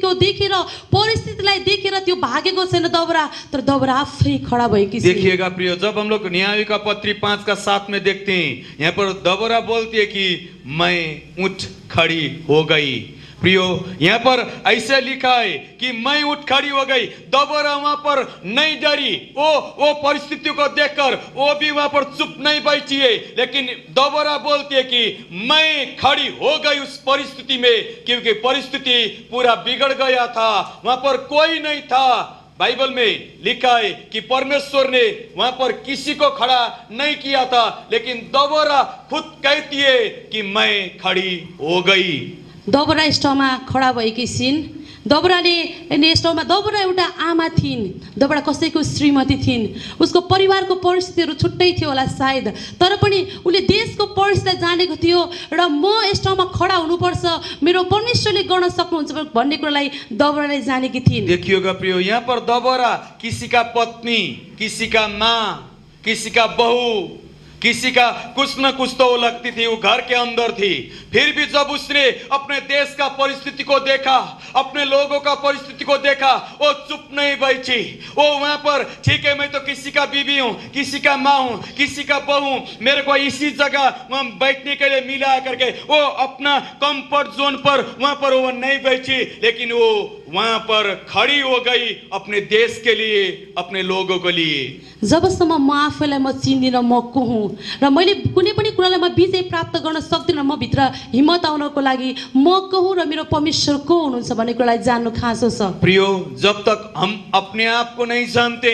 देखेर त्यो भागेको छैन दबोरा, तर दबोरा आफै खडा भएकी छ। देखिएगा प्रिय, जब हम लोग न्याय का पत्री 5 का 7 में देखते हैं, यहाँ पर दबोरा बोलती है कि मैं उठ खड़ी हो गई। प्रियो, यहाँ पर ऐसे लिखा है कि मैं उठ खड़ी हो गई। दबोरा वहां पर नहीं डरी, वो परिस्थिति को देखकर वो भी वहां पर चुप नहीं बैठी है, लेकिन दबोरा बोलती है कि मैं खड़ी हो गई उस परिस्थिति में, क्योंकि परिस्थिति पूरा बिगड़ गया था, वहां पर कोई नहीं था। बाइबल में लिखा है कि परमेश्वर ने वहां पर किसी को खड़ा नहीं किया था, लेकिन दबोरा खुद कहती है कि मैं खड़ी हो गई। दबोरा यस ठाउँमा खडा भएकी छिन्। दबोराले यस ठाउँमा, दबोरा एउटा आमा थिइन्, दबोरा कसैको श्रीमती थिइन्। उसको परिवारको परिस्थितिहरू छुट्टै थियो होला सायद, तर पनि उसले देशको परिस्थितिलाई जानेको थियो र म यस ठाउँमा खडा हुनुपर्छ, मेरो परमेश्वरले गर्न सक्नुहुन्छ भन्ने कुरालाई दबोराले जानेकी थिइन्। देखिएगा प्रियो, यहाँ पर दबोरा किसी का पत्नी, किसी का माँ, किसी का बहू, किसी का कुछ न कुछ तो वो लगती थी, वो घर के अंदर थी। फिर भी जब उसने अपने देश का परिस्थिति को देखा, अपने लोगों का परिस्थिति को देखा, वो चुप नहीं बैठी। वो वहां पर, ठीक है मैं तो किसी का बीवी हूँ, किसी का माँ हूँ, किसी का बहू हूँ, मेरे को इसी जगह वहां बैठने के लिए मिला करके वो अपना कंफर्ट जोन पर वहां पर वो नहीं बैठी, लेकिन वो वहां पर खड़ी हो गई अपने देश के लिए, अपने लोगों के लिए। जबसम्म म आफैलाई म चिन्दिनँ म को हुँ र मैले कुनै पनि कुरालाई म विजय प्राप्त गर्न सक्दिनँ, म भित्र हिम्मत आउनको लागि म को हुँ र मेरो परमेश्वर को हुनुहुन्छ भन्ने कुरालाई जान्नु खाँचो छ। प्रियो, जब तक हम अपने आप को नहीं जानते,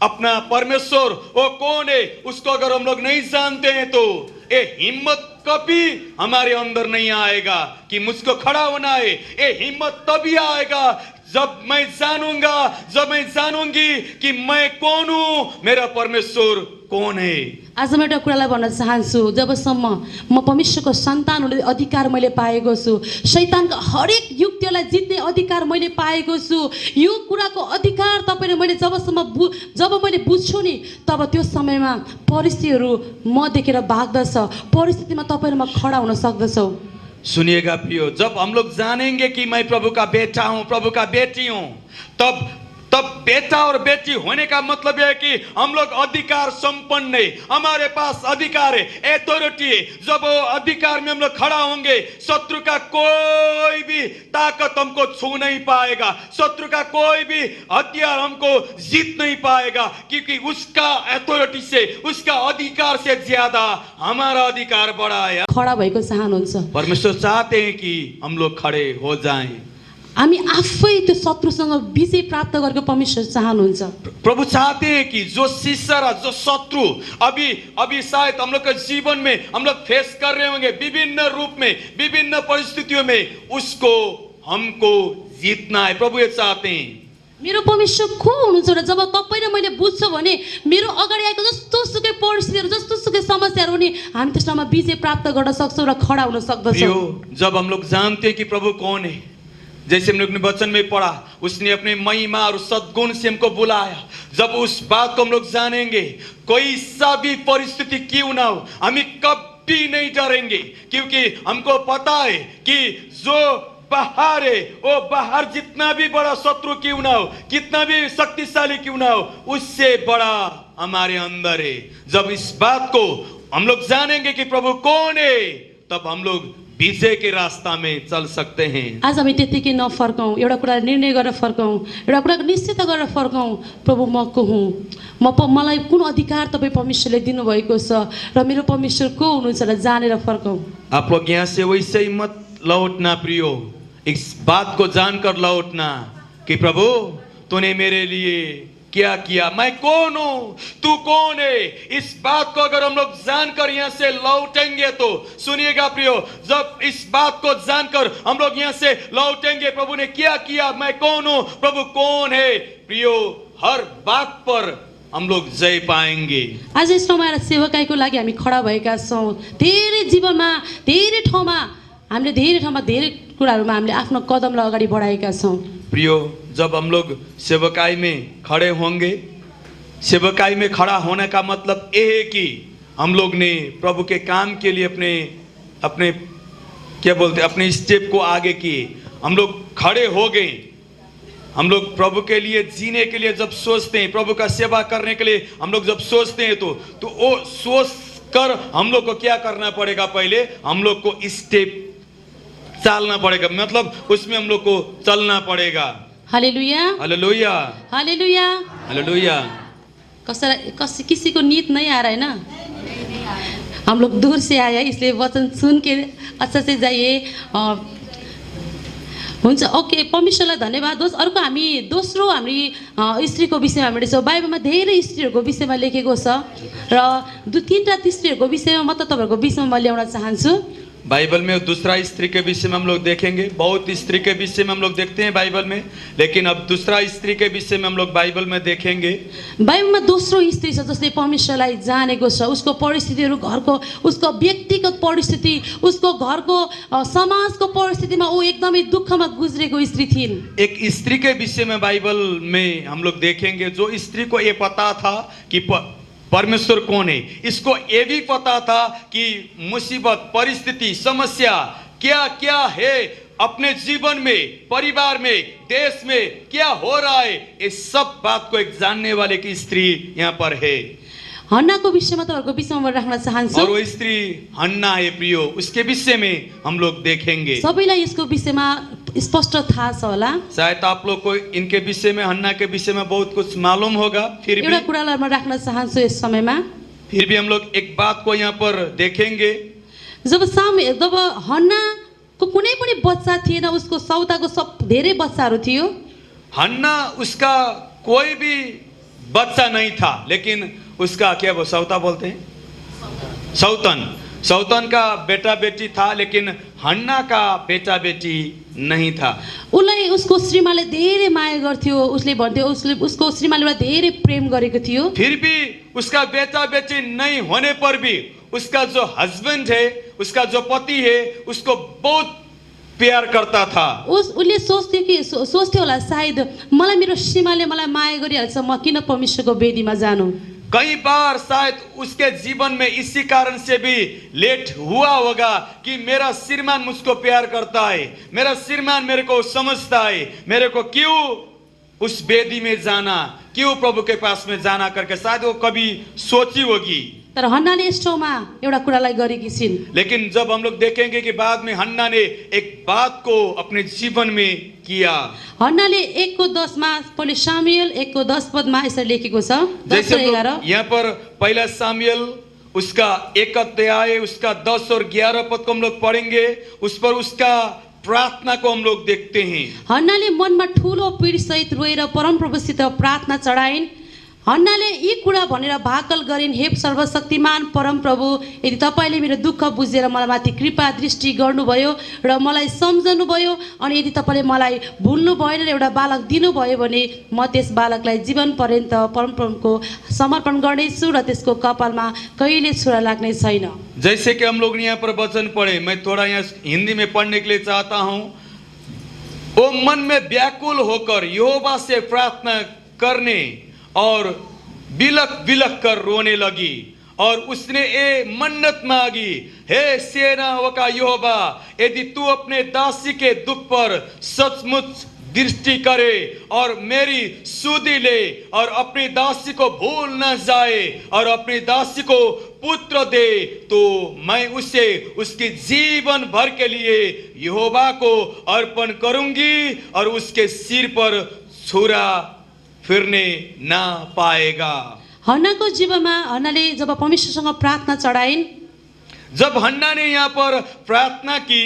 अपना परमेश्वर वो कौन है उसको अगर हम लोग नहीं जानते हैं, तो ये हिम्मत कभी हमारे अंदर नहीं आएगा कि मुझको खड़ा होना है। ये हिम्मत तभी आएगा जब मैं जानूंगा, जब मैं जानूंगी कि मैं कौन हूं, मेरा परमेश्वर कौन है। आज म एउटा कुरालाई भन्न चाहन्छु, जबसम्म म परमेश्वरको सन्तान हुने अधिकार मैले पाएको छु, शैतानको हरेक युक्तिलाई जित्ने अधिकार मैले पाएको छु, यो कुराको अधिकार तपाईँले मैले जब मैले बुझ्छु नि, तब त्यो समयमा परिस्थितिहरू म देखेर भाग्दछ, परिस्थितिमा तपाईँहरू म खडा हुन सक्दछौ। सुनिएगा प्रियो, जब हम लोग जानेंगे कि मैं प्रभु का बेटा हूं, प्रभु का बेटी हूं, तब बेटा और बेटी होने का मतलब यह है कि हम लोग अधिकार संपन्न है, हमारे पास अधिकार है, अथॉरिटी है। जब वो अधिकार में हम लोग खड़ा होंगे, शत्रु का कोई भी ताकत हमको छू नहीं पाएगा, शत्रु का कोई भी हथियार हमको जीत नहीं पाएगा, क्योंकि उसका अथॉरिटी से, उसका अधिकार से ज्यादा हमारा अधिकार बड़ा है। खडा भएको चाहनुहुन्छ। परमेश्वर चाहते हैं कि हम लोग खड़े हो जाएं। हामी आफै त्यो शत्रुसँग विजय प्राप्त गरेको परमेश्वर चाहनुहुन्छ। प्रभु चाहते हैं कि जो सीसरा, जो शत्रु अभी शायद हम लोग के जीवन में हम लोग फेस कर रहे होंगे, विभिन्न रूप में, विभिन्न परिस्थितियों में, उसको हमको जीतना है। प्रभु ये चाहते हैं। मेरो परमेश्वर को हुनुहुन्छ र जब तपाईँ र मैले बुझ्छौँ भने मेरो अगाडि आएको जस्तो सुकै परिस्थितिहरू, जस्तो सुकै समस्याहरू नि हामी त्यसमा विजय प्राप्त गर्न सक्छौँ र खडा हुन सक्दछौँ। जब हम लोग जानते हैं कि प्रभु कौन है, जैसे हम लोग ने वचन में पढ़ा, उसने अपने महिमा और सद्गुण से हमको बुलाया। जब उस बात को हम लोग जानेंगे, कोई सा भी परिस्थिति क्यों ना हो, हम कभी नहीं डरेंगे, क्योंकि हमको पता है कि जो बाहर है, वो बाहर जितना भी बड़ा शत्रु क्यों ना हो, कितना भी शक्तिशाली क्यों ना हो, उससे बड़ा हमारे अंदर है। जब इस बात को हम लोग जानेंगे कि प्रभु कौन है, तब हम लोग विजय के रास्ता में चल सकते हैं। आज हामी त्यतिकै नफर्कौँ, एउटा कुरा निर्णय गरेर फर्कौँ, एउटा कुरा निश्चित गरेर फर्कौँ, प्रभु म को हुँ, मलाई कुन अधिकार तपाईँ परमेश्वरले दिनुभएको छ र मेरो परमेश्वर को हुनुहुन्छ र जानेर फर्कौँ। आप लोग यहाँ से वैसे ही मत लौटना प्रियो, इस बात को जानकर लौटना कि प्रभु तूने मेरे लिए क्या किया, मैं कौन हूं, तू कौन है। इस बात को अगर हम लोग जानकर यहाँ से लौटेंगे तो, सुनिएगा प्रियो, जब इस बात को जानकर हम लोग यहाँ से लौटेंगे, प्रभु ने क्या किया, मैं कौन हूं, प्रभु कौन है, प्रियो, हर बात पर हम लोग जय पाएंगे। आज यस ठाउँमा सेवकाईको लागि हामी खडा भएका छौँ। धेरै जीवनमा, धेरै ठाउँमा हामीले धेरै कुराहरूमा हामीले आफ्नो कदमलाई अगाडि बढाएका छौँ। प्रियो, जब हम लोग सेवकाई में खड़े होंगे, सेवकाई में खड़ा होने का मतलब ये है कि हम लोग ने प्रभु के काम के लिए अपने क्या बोलते हैं, अपने स्टेप को आगे किए, हम लोग खड़े हो गए। हम लोग प्रभु के लिए जीने के लिए जब सोचते हैं, प्रभु का सेवा करने के लिए हम लोग जब सोचते हैं, तो वो सोच कर हम लोग को क्या करना पड़ेगा, पहले हम लोग को स्टेप चलना पड़ेगा, मतलब उसमें हम लोग को चलना पड़ेगा। हालेलुया, हालेलुया, हालेलुया, हालेलुया। किसी को नींद नहीं आ रहा है ना, हम लोग दूर से आए हैं, इसलिए वचन सुन के अच्छा से जाइए। हुन्छ, ओके, परमेश्वरलाई धन्यवाद होस्। अर्को हामी दोस्रो हामी स्त्रीको विषयमा हामीले छौँ। बाइबलमा धेरै स्त्रीहरूको विषयमा लेखेको छ र तीनवटा स्त्रीहरूको विषयमा म त तपाईँहरूको विषयमा म ल्याउन चाहन्छु। बाइबल में दूसरा स्त्री के विषय में हम लोग देखेंगे, बहुत स्त्री के विषय में हम लोग देखते हैं बाइबल में, लेकिन अब दूसरा स्त्री के विषय में हम लोग बाइबल में देखेंगे। बाइबलमा दोस्रो स्त्री छ जसले परमेश्वरलाई जानेको छ, उसको परिस्थितिहरू, घरको उसको व्यक्तिगत परिस्थिति, उसको घरको समाजको परिस्थितिमा ऊ एकदमै दुःखमा गुज्रेको स्त्री थिइन्। एक स्त्री के विषय में बाइबल में हम लोग देखेंगे, जो स्त्री को ये पता था कि परमेश्वर कौन है, इसको ये भी पता था कि मुसीबत, परिस्थिति, समस्या क्या क्या है अपने जीवन में, परिवार में, देश में क्या हो रहा है, इस सब बात को एक जानने वाले की स्त्री यहाँ पर है। हन्नाको विषयमा तपाईँहरूको विषयमा राख्न चाहन्छु। और वो स्त्री हन्ना है प्रियो, उसके विषय में हम लोग देखेंगे। सबैलाई यसको विषयमा स्पष्ट थाहा छ होला। शायद आप लोग को इनके विषय में, हन्ना के विषय में बहुत कुछ मालूम होगा, फिर एउटा कुरालाई म राख्न चाहन्छु यस समयमा। फिर भी हम लोग एक बात को यहाँ पर देखेंगे। जब हन्नाको कुनै पनि बच्चा थिएन, उसको सौताको सब धेरै बच्चाहरू थियो। हन्ना, उसका कोई भी बच्चा नहीं था, लेकिन उसका क्या वो सौता बोलते हैं, सौतन, सौतन का बेटा बेटी था, लेकिन हन्ना का बेटा बेटी नहीं था। उसलाई उसको श्रीमानले धेरै माया गर्थ्यो। उसले भन्थ्यो उसको श्रीमानले उसलाई धेरै प्रेम गरेको थियो। फिर भी उसका बेटा बेटी नहीं होने पर भी उसका जो हस्बैंड है, उसका जो पति है, उसको बहुत प्यार करता था। उसले सोच्थ्यो होला सायद मलाई मेरो श्रीमानले मलाई माया गरिहाल्छ, म किन परमेश्वरको वेदीमा जानु। कई बार शायद उसके जीवन में इसी कारण से भी लेट हुआ होगा कि मेरा श्रीमान मुझको प्यार करता है, मेरा श्रीमान मेरे को समझता है, मेरे को क्यों उस वेदी में जाना, क्यों प्रभु के पास में जाना करके शायद वो कभी सोची होगी। तर हन्नाले यस ठाउँमा एउटा कुरालाई गरेकी छिन्। लेकिन जब हम लोग देखेंगे कि बाद में हन्ना ने एक बात को अपने जीवन में किया। हन्नाले 1:10 मा पहिले सामुएल 1:10 पदमा यसरी लेखेको छ। 10 जैसे र 11 यहाँ पर पहला सामुएल उसका 1 अध्याय उसका 10 और 11 पद को हम लोग पढ़ेंगे। उस पर उसका प्रार्थना को हम लोग देखते हैं। हन्नाले मनमा ठुलो पीड सहित रोएर परमप्रभुसित प्रार्थना चढाइन्। हन्नाले यी कुरा भनेर भाकल गरिन्, हे सर्वशक्तिमान परमप्रभु, यदि तपाईँले मेरो दुःख बुझेर मलाई माथि कृपा दृष्टि गर्नुभयो र मलाई सम्झनुभयो अनि यदि तपाईँले मलाई भुल्नु भएन र एउटा बालक दिनुभयो भने म त्यस बालकलाई जीवन पर्यन्त परमप्रभुको समर्पण गर्नेछु र त्यसको कपालमा कहिले छुरा लाग्ने छैन। जैसे कि हम लोग यहाँ पर वचन पढ़े, मैं थोड़ा यहाँ हिंदी में पढ़ने के लिए चाहता हूँ। वो मन में व्याकुल होकर यहोवा से प्रार्थना करने और बिलक बिलक कर रोने लगी और उसने ये मन्नत मांगी, हे सेनाओं का यहोवा, यदि तू अपने दासी के दुख पर सचमुच दृष्टि करे और मेरी सुधि ले और अपनी दासी को भूल न जाए और अपनी दासी को पुत्र दे, तो मैं उसे उसके जीवन भर के लिए यहोवा को अर्पण करूंगी और उसके सिर पर छुरा फिरने ना पाएगा। हन्नाको जीवनमा हन्नाले जब परमेश्वरसँग प्रार्थना चढाइन्, जब हन्ना ने यहाँ पर प्रार्थना की,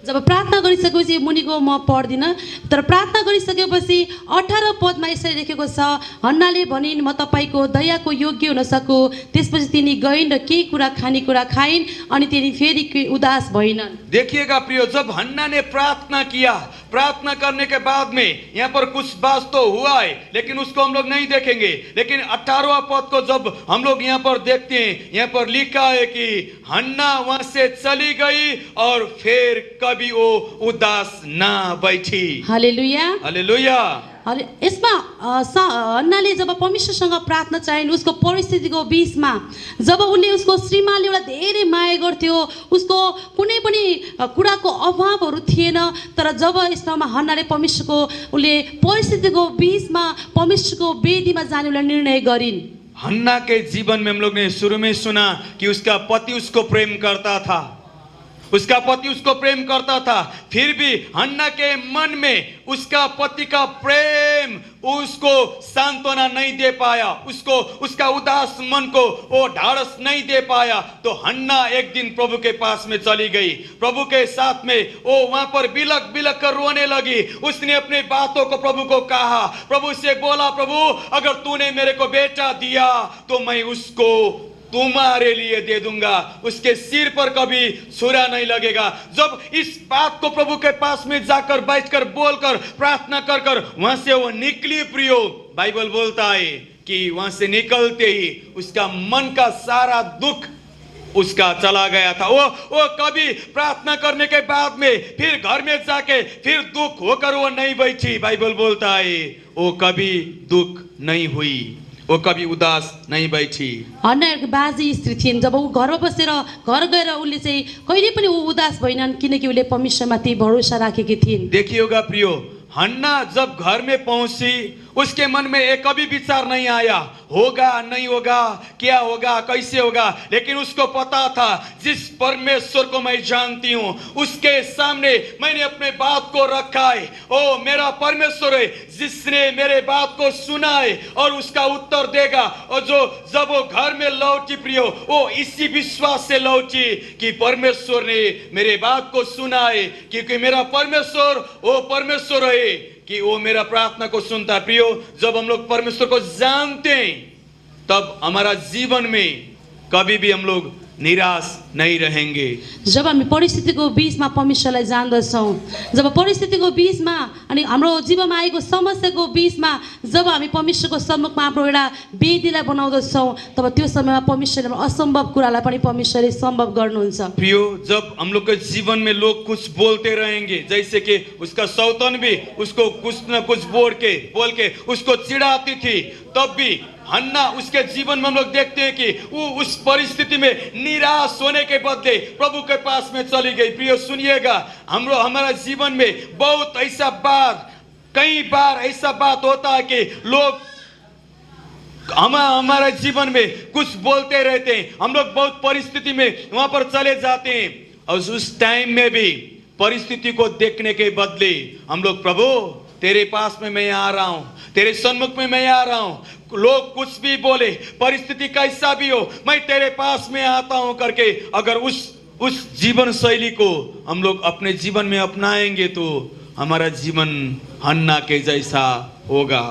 जब प्रार्थना गरिसकेपछि मुनिको म पढ्दिनँ, तर प्रार्थना गरिसकेपछि 18 पदमा यसरी लेखेको छ, हन्नाले भनिन् म तपाईँको दयाको योग्य हुन सकु। त्यसपछि तिनी गइन् र केही कुरा खानेकुरा खाइन् अनि तिनी फेरि उदास भइनन्। देखिएगा प्रियो, जब हन्ना ने प्रार्थना किया, प्रार्थना करने के बाद में यहाँ पर कुछ बात तो हुआ है, लेकिन उसको हम लोग नहीं देखेंगे। लेकिन 18वां पद को जब हम लोग यहाँ पर देखते हैं, यहाँ पर लिखा है कि हन्ना वहां से चली गई और फिर कभी वो उदास ना बैठी। हालेलुया, हालेलुया। यसमा हन्नाले जब परमेश्वरसँग प्रार्थना चाहिन्, उसको परिस्थितिको बीचमा जब उसले उसको श्रीमानले एउटा धेरै माया गर्थ्यो, उसको कुनै पनि कुराको अभावहरू थिएन, तर जब यसमा हन्नाले परमेश्वरको उसले परिस्थितिको बीचमा परमेश्वरको वेदीमा जाने उसले निर्णय गरिन्। हन्ना के जीवन में हम लोग ने शुरू में सुना कि उसका पति उसको प्रेम करता था, उसका पति उसको प्रेम करता था, फिर भी हन्ना के मन में उसका पति का प्रेम उसको सांत्वना नहीं दे पाया, उसको उसका उदास मन को वो ढाढ़स नहीं दे पाया। तो हन्ना एक दिन प्रभु के पास में चली गई, प्रभु के साथ में वो वहां पर बिलक बिलक कर रोने लगी। उसने अपने बातों को प्रभु को कहा, प्रभु से बोला, प्रभु अगर तूने मेरे को बेटा दिया तो मैं उसको तुम्हारे लिए दे दूंगा, उसके सिर पर कभी छुरा नहीं लगेगा। जब इस बात को प्रभु के पास में जाकर बैठकर बोलकर प्रार्थना कर कर वहां से वो निकली प्रियो, बाइबल बोलता है कि वहां से निकलते ही उसका मन का सारा दुख उसका चला गया था। वो कभी प्रार्थना करने के बाद में फिर घर में जाके फिर दुख होकर वो नहीं बैठी। बाइबल बोलता है वो कभी दुख नहीं हुई, वो कभी उदास नहीं बैठी। हन्ना एउटा बाजी स्त्री थिइन्, जब ऊ घरमा बसेर घर गएर उसले चाहिँ कहिले पनि ऊ उदास भएनन्, किनकि उसले परमेश्वरमाथि भरोसा राखेकी थिइन्। देखिएगा प्रियो, हन्ना जब घर में पहुंची उसके मन में एक कभी विचार नहीं आया होगा नहीं होगा, क्या होगा कैसे होगा, लेकिन उसको पता था जिस परमेश्वर को मैं जानती हूं उसके सामने मैंने अपने बात को रखा है। ओ मेरा परमेश्वर है जिसने मेरे बात को सुना है और उसका उत्तर देगा। और जो जब वो घर में लौटी प्रियो, वो इसी विश्वास से लौटी कि परमेश्वर ने मेरे बात को सुना है, क्योंकि मेरा परमेश्वर वो परमेश्वर है कि वो मेरा प्रार्थना को सुनता है। प्रियो, जब हम लोग परमेश्वर को जानते हैं तब हमारा जीवन में कभी भी हम लोग निराश नहीं रहेंगे। जब हामी परिस्थितिको बीचमा परमेश्वरलाई जान्दछौँ, जब परिस्थितिको बीचमा अनि हाम्रो जीवनमा आएको समस्याको बीचमा जब हामी परमेश्वरको सम्मुखमा हाम्रो एउटा वेदीलाई बनाउँदछौँ, तब त्यो समयमा परमेश्वरले असम्भव कुरालाई पनि परमेश्वरले सम्भव गर्नुहुन्छ। प्रियो, जब हम लोग के जीवन में लोग कुछ बोलते रहेंगे, जैसे कि उसका सौतन भी उसको कुछ न कुछ बोल के उसको चिढ़ाती थी, तब भी हन्ना उसके जीवन में हम लोग देखते हैं कि वो उस परिस्थिति में निराश होने के बदले प्रभु के पास में चली गई। प्रियो सुनिएगा, हमारा जीवन में बहुत ऐसा बात, कई बार ऐसा बात होता है कि लोग हमारे जीवन में कुछ बोलते रहते हैं, हम लोग बहुत परिस्थिति में वहां पर चले जाते हैं, और उस टाइम में भी परिस्थिति को देखने के बदले हम लोग, प्रभु तेरे पास में मैं आ रहा हूं, तेरे सन्मुख में मैं आ रहा हूं, लोग कुछ भी बोले, परिस्थिति कैसा भी हो, मैं तेरे पास में आता हूं करके अगर उस जीवन शैली को हम लोग अपने जीवन में अपनाएंगे तो हमारा जीवन हन्ना के जैसा होगा।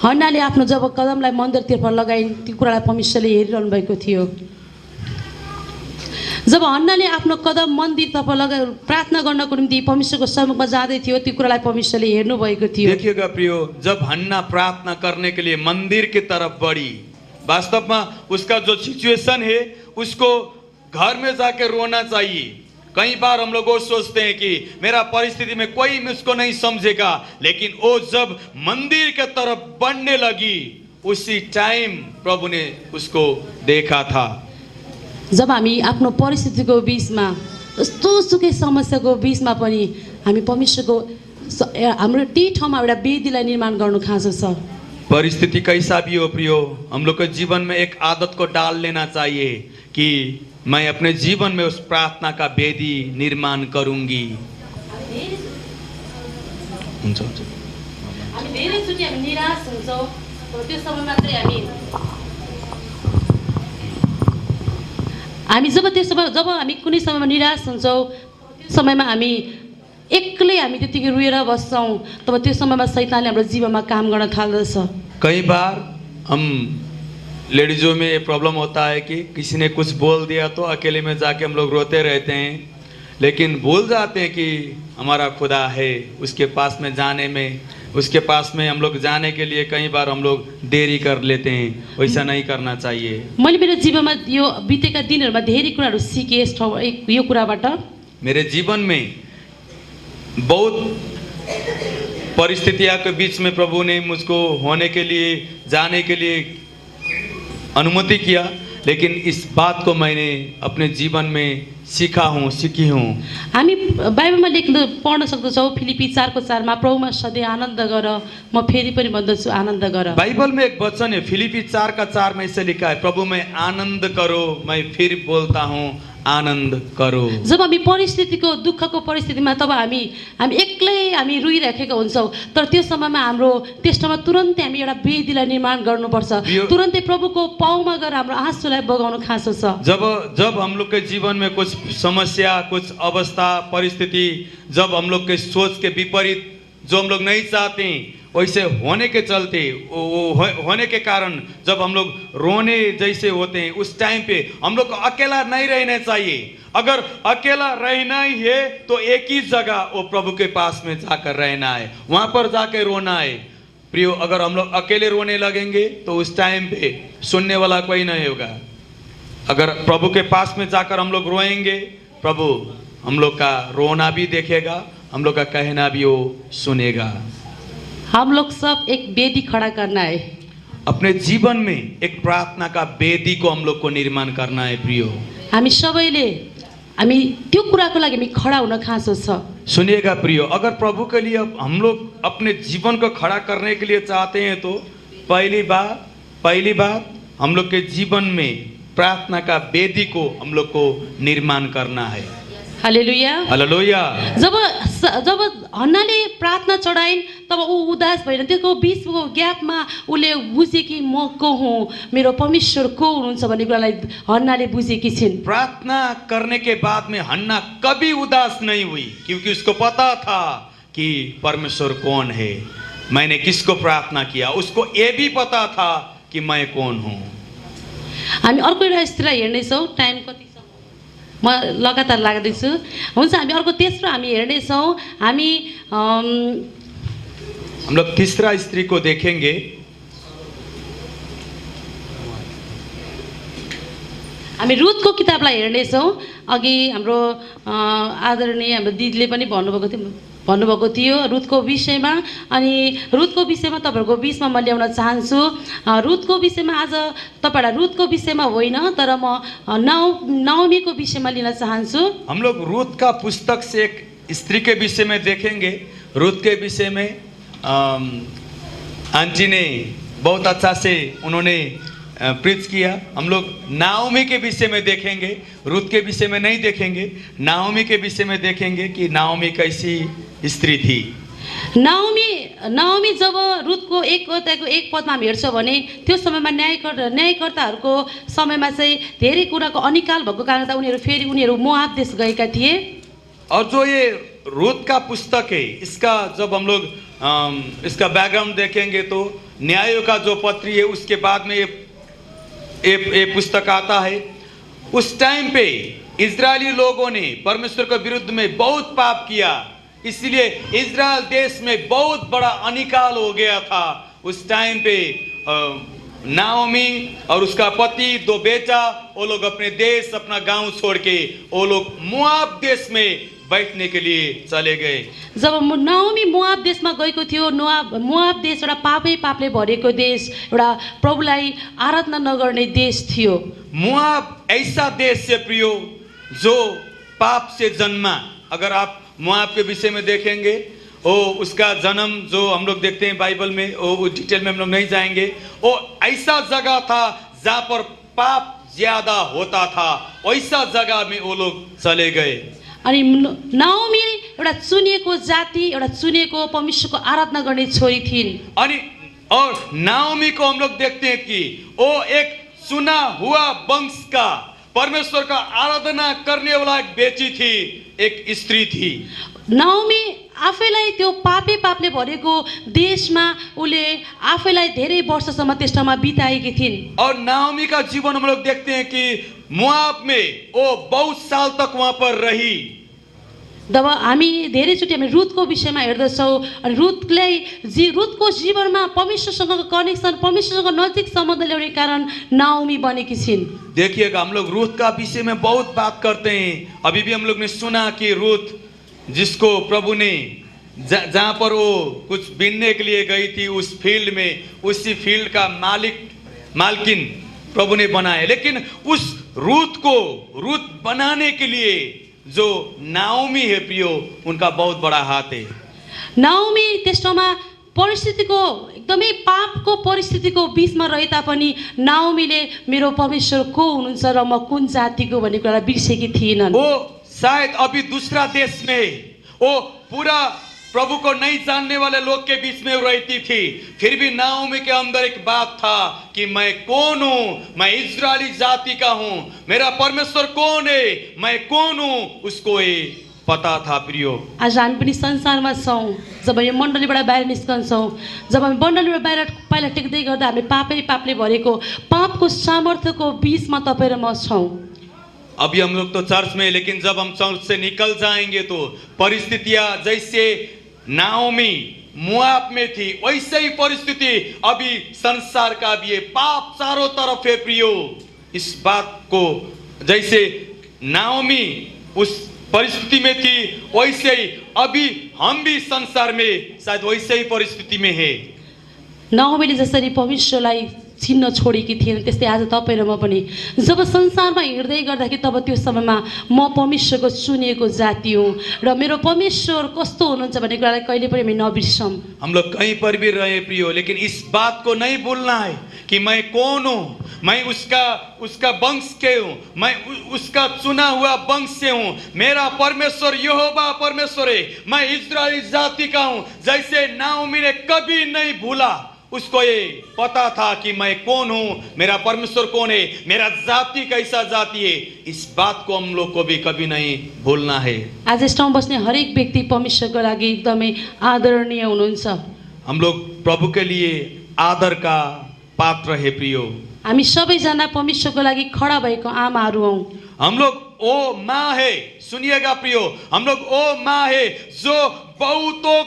हन्नाले आफ्नो जब कदमलाई मन्दिरतर्फ लगाइन्, त्यो कुरालाई परमेश्वरले हेरिरहनु भएको थियो। जब हन्नाले आफ्नो कदम मन्दिरतर्फ लगाइ प्रार्थना गर्नको निम्ति परमेश्वरको सम्मुखमा जाँदै थियो, त्यो कुरालाई परमेश्वरले हेर्नु भएको थियो। देखिएगा प्रियो, जब हन्ना प्रार्थना करने के लिए मंदिर की तरफ बढ़ी, वास्तव में उसका जो सिचुएशन है उसको घर में जाके रोना चाहिए। कई बार हम लोग वो सोचते हैं कि मेरा परिस्थिति में कोई मुझको नहीं समझेगा, लेकिन वो जब मंदिर के तरफ बढ़ने लगी, उसी टाइम प्रभु ने उसको देखा था। जब हामी आफ्नो परिस्थितिको बीचमा, यस्तो सुकै समस्याको बीचमा पनि हामी परमेश्वरको हाम्रो त्यही ठाउँमा एउटा वेदीलाई निर्माण गर्नु खाँचो छ। परिस्थिति कैसा भी हो प्रियो, हम लोग के जीवन में एक आदत को डाल लेना चाहिए कि मैं अपने जीवन में उस प्रार्थना का वेदी निर्माण करूंगी। हामी धेरैचोटि हामी निराश हुन्छौँ, त्यो समयमा चाहिँ हामी जब हामी कुनै समयमा निराश हुन्छौँ, त्यो समयमा हामी एक्लै हामी त्यतिकै रुएर बस्छौँ, तब त्यो समयमा शैतानले हाम्रो जीवनमा काम गर्न थाल्दछ। कई बार हम लेडीजों में ये प्रॉब्लम होता है कि किसी ने कुछ बोल दिया तो अकेले में जाके हम लोग रोते रहते हैं, लेकिन भूल जाते हैं कि हमारा खुदा है, उसके पास में जाने में, उसके पास में हम लोग जाने के लिए कई बार हम लोग देरी कर लेते हैं। वैसा नहीं करना चाहिए। मैले मेरो जीवनमा यो बितेका दिनहरूमा धेरै कुराहरू सिकेँ यस ठाउँ यो कुराबाट। मेरे जीवन में बहुत परिस्थितियों के बीच में प्रभु ने मुझको होने के लिए, जाने के लिए अनुमति किया, लेकिन इस बात को मैंने अपने जीवन में सीखी हूँ। हामी बाइबलमा पढ्न सक्दछौँ, फिलिपी 4:4 प्रभुमा सधैँ आनन्द गर, म फेरि पनि भन्दछु आनन्द गर। बाइबल में एक वचन है, फिलिपी 4:4 में ऐसे लिखा है, प्रभु में आनंद करो, मैं फिर बोलता हूँ आनंद करो। जब हामी परिस्थितिको दुःखको परिस्थितिमा तब हामी एक्लै हामी रुइराखेका हुन्छौँ, तर त्यो समयमा हाम्रो त्यसमा तुरन्तै हामी एउटा वेदीलाई निर्माण गर्नुपर्छ, तुरन्तै प्रभुको पाउमा गएर हाम्रो आँसुलाई बगाउनु खाँचो छ। जब हम लोग के जीवन में कुछ समस्या, कुछ अवस्था, परिस्थिति, जब हम लोग के सोच के विपरीत जो हम लोग नहीं चाहते वैसे होने के चलते, होने के कारण जब हम लोग रोने जैसे होते हैं, उस टाइम पे हम लोग को अकेला नहीं रहना चाहिए। अगर अकेला रहना ही है तो एक ही जगह वो प्रभु के पास में जाकर रहना है, वहां पर जाकर रोना है। प्रियो, अगर हम लोग अकेले रोने लगेंगे तो उस टाइम पे सुनने वाला कोई नहीं होगा। अगर प्रभु के पास में जाकर हम लोग रोएंगे, प्रभु हम लोग का रोना भी देखेगा, हम लोग का कहना भी वो सुनेगा। हम लोग सब एक वेदी खड़ा करना है, अपने जीवन में एक प्रार्थना का वेदी को हम लोग को निर्माण करना है। प्रियो, हामी सबैले हामी त्यो कुराको लागि हामी खडा हुन खाँचो छ। सुनिएगा प्रियो, अगर प्रभु के लिए हम लोग अपने जीवन को खड़ा करने के लिए चाहते हैं तो पहली बात हम लोग के जीवन में प्रार्थना का वेदी को हम लोग को निर्माण करना है। हालेलुया, हालेलुया। जब हन्नाले प्रार्थना चढाइन् तब ऊ उदास भएन, त्यसको बीचको ग्यापमा उसले बुझे कि म को हुँ, मेरो परमेश्वर को हुनुहुन्छ भन्ने कुरालाई हन्नाले बुझेकी छिन्। प्रार्थना करने के बाद में हन्ना कभी उदास नहीं हुई, क्योंकि उसको पता था कि परमेश्वर कौन है, मैंने किसको प्रार्थना किया, उसको ये भी पता था कि मैं कौन हूँ। हामी अर्को एउटा स्त्रीलाई हेर्नेछौँ, टाइम कति छ? म लगातार लाग्दैछु। हुन्छ, हामी अर्को तेस्रो हामी हेर्नेछौँ। हामी हम लोग तीसरा स्त्री को देखेंगे। हामी रुथको किताबलाई हेर्नेछौँ। अघि हाम्रो आदरणीय हाम्रो दिदीले पनि भन्नुभएको थियो रुथको विषयमा। अनि रुथको विषयमा तपाईँहरूको बिचमा म ल्याउन चाहन्छु। रुथको विषयमा आज तपाईँहरूलाई रुथको विषयमा होइन, तर म नाओमीको विषयमा लिन चाहन्छु। हम लोग रूथ का पुस्तक से एक स्त्री के विषय में देखेंगे। रूथ के विषय में आंटी ने बहुत अच्छा से उन्होंने प्रीच किया। हम लोग नाओमी के विषय में देखेंगे, रूथ के विषय में नहीं देखेंगे। नाओमी के विषय में देखेंगे कि नाओमी कैसी स्त्री थी। नाओमी जब रुथको एक पदमा हामी हेर्छौँ भने त्यो समयमा न्यायकर्ताहरूको समयमा चाहिँ धेरै कुराको अनिकाल भएको कारणले उनीहरू मोआब देश गएका थिए। और जो ये रूथ का पुस्तक है, इसका जब हम लोग इसका बैकग्राउंड देखेंगे तो न्यायों का जो पत्री है उसके बाद में ये पुस्तक आता है। उस टाइम पे इजरायली लोगों ने परमेश्वर के विरुद्ध में बहुत पाप किया, इसलिए इजराइल देश में बहुत बड़ा अनिकाल हो गया था। उस टाइम पे नाओमी और उसका पति, दो बेटा, वो लोग अपने देश, अपना गांव छोड़ के वो लोग मोआब देश में बैठने के लिए चले गए। जब नाओमी मोआब देशमा गएको थियो, मोआब देश एउटा पापले भरेको देश, एउटा प्रभुलाई आराधना नगर्ने देश थियो। मोआब ऐसा देश है प्रियो जो पाप से जन्मा। अगर आप मोआब के विषय में देखेंगे, उसका जन्म जो हम लोग देखते हैं बाइबल में, वो डिटेल में हम लोग नहीं जाएंगे। वो ऐसा जगह था जहाँ पर पाप ज्यादा होता था, वैसा जगह में वो लोग चले गए। अनि नाओमी एउटा चुनिएको जाति, एउटा चुनिएको परमेश्वरको आराधना गर्ने छोरी थिइन्। और नाओमी को हम लोग देखते हैं कि वो एक चुना हुआ वंश का, परमेश्वर का आराधना करने वाला एक बेटी थी, एक स्त्री थी। नाओमी आफैलाई त्यो पापले भरेको देशमा उले आफैलाई धेरै वर्षसम्म त्यस ठाउँमा बिताएकी थिइन्। और नाओमी का जीवन हम लोग देखते हैं कि मोआब में वो बहुत साल तक वहां पर रही। जब हामी धेरैचोटि हामी रुथको विषयमा हेर्दछौँ, अनि रुथको जीवनमा परमेश्वरसँगको कनेक्सन, परमेश्वरसँग नजिक सम्बन्ध ल्याउने कारण नाओमी बनेकी छिन्। देखिएगा, हम लोग रूथ का विषय में बहुत बात करते हैं। अभी भी हम लोग ने सुना कि रूथ जिसको प्रभु ने जहाँ पर वो कुछ बीनने के लिए गई थी, उस फील्ड में, उसी फील्ड का मालकिन प्रभु ने बनाया। लेकिन उस रूथ बनाने के लिए जो नाओमी है प्रियो, उनका बहुत बड़ा हाथ है। नाओमी त्यस ठाउँमा परिस्थितिको एकदमै पापको परिस्थितिको बीचमा रहे तापनि नाओमीले मेरो परमेश्वर को हुनुहुन्छ र म कुन जातिको भन्ने कुरा बिर्सेकी थिएनन्। वो शायद अभी दूसरा देश में वो पूरा प्रभु को नहीं जानने वाले लोग के बीच में रहती थी, फिर भी नाओमी के अंदर एक बात था कि मैं कौन हूँ, मैं इजरायली जाति का हूँ, मेरा परमेश्वर कौन है, मैं कौन हूँ, उसको ये पता था प्रियो। आज हामी पनि संसारमा छौँ। जब यो मण्डलीबाट बाहिर निस्कन्छौँ, जब हामी मण्डलीबाट बाहिर पाइला टेक्दै गर्दा हामी पापले भरेको पापको सामर्थ्यको बीचमा तपाईँ र म छौँ। अभी हम लोग तो चर्च में, लेकिन जब हम चर्च से निकल जाएंगे तो परिस्थितियां जैसे नाओमी मोआब में थी, वैसे ही परिस्थिति अभी संसार का भी है। पाप चारों तरफ है प्रियो। इस बात को जैसे नाओमी उस परिस्थिति में थी, वैसे ही अभी हम भी संसार में शायद वैसे ही परिस्थिति में है। नाओमीले जसरी परमेश्वरलाई चिन्न छोडेकी थिएन, त्यस्तै आज तपाईँ र म पनि जब संसारमा हिँड्दै गर्दाखेरि तब त्यो समयमा म परमेश्वरको चुनिएको जाति हुँ र मेरो परमेश्वर कस्तो हुनुहुन्छ भन्ने कुरालाई कहिले पनि हामी नबिर्सौँ। हम लोग कहीं पर भी रहे प्रियो, लेकिन इस बात को नहीं भूलना है कि मैं कौन हूँ, मैं उसका वंश के हूँ, मैं उसका चुना हुआ वंश से हूँ। मेरा परमेश्वर यहोवा परमेश्वर है, मैं इजरायली जाति का हूँ। जैसे नाओमी ने कभी नहीं भूला, उसको ये पता था कि मैं कौन हूँ, मेरा परमेश्वर कौन है, मेरा जाति कैसा जाति है। इस बात को हम लोग को भी कभी नहीं भूलना है। आज यस ठाउँमा बस्ने हरेक व्यक्ति परमेश्वरको लागि एकदमै आदरणीय हुनुहुन्छ। हम लोग प्रभु के लिए आदर का पात्र है प्रियो। हामी सबैजना परमेश्वरको लागि खडा भएको आमाहरू हौँ। हम लोग वो माँ है, सुनिएगा प्रियो, हम लोग वो माँ है जो बहुतों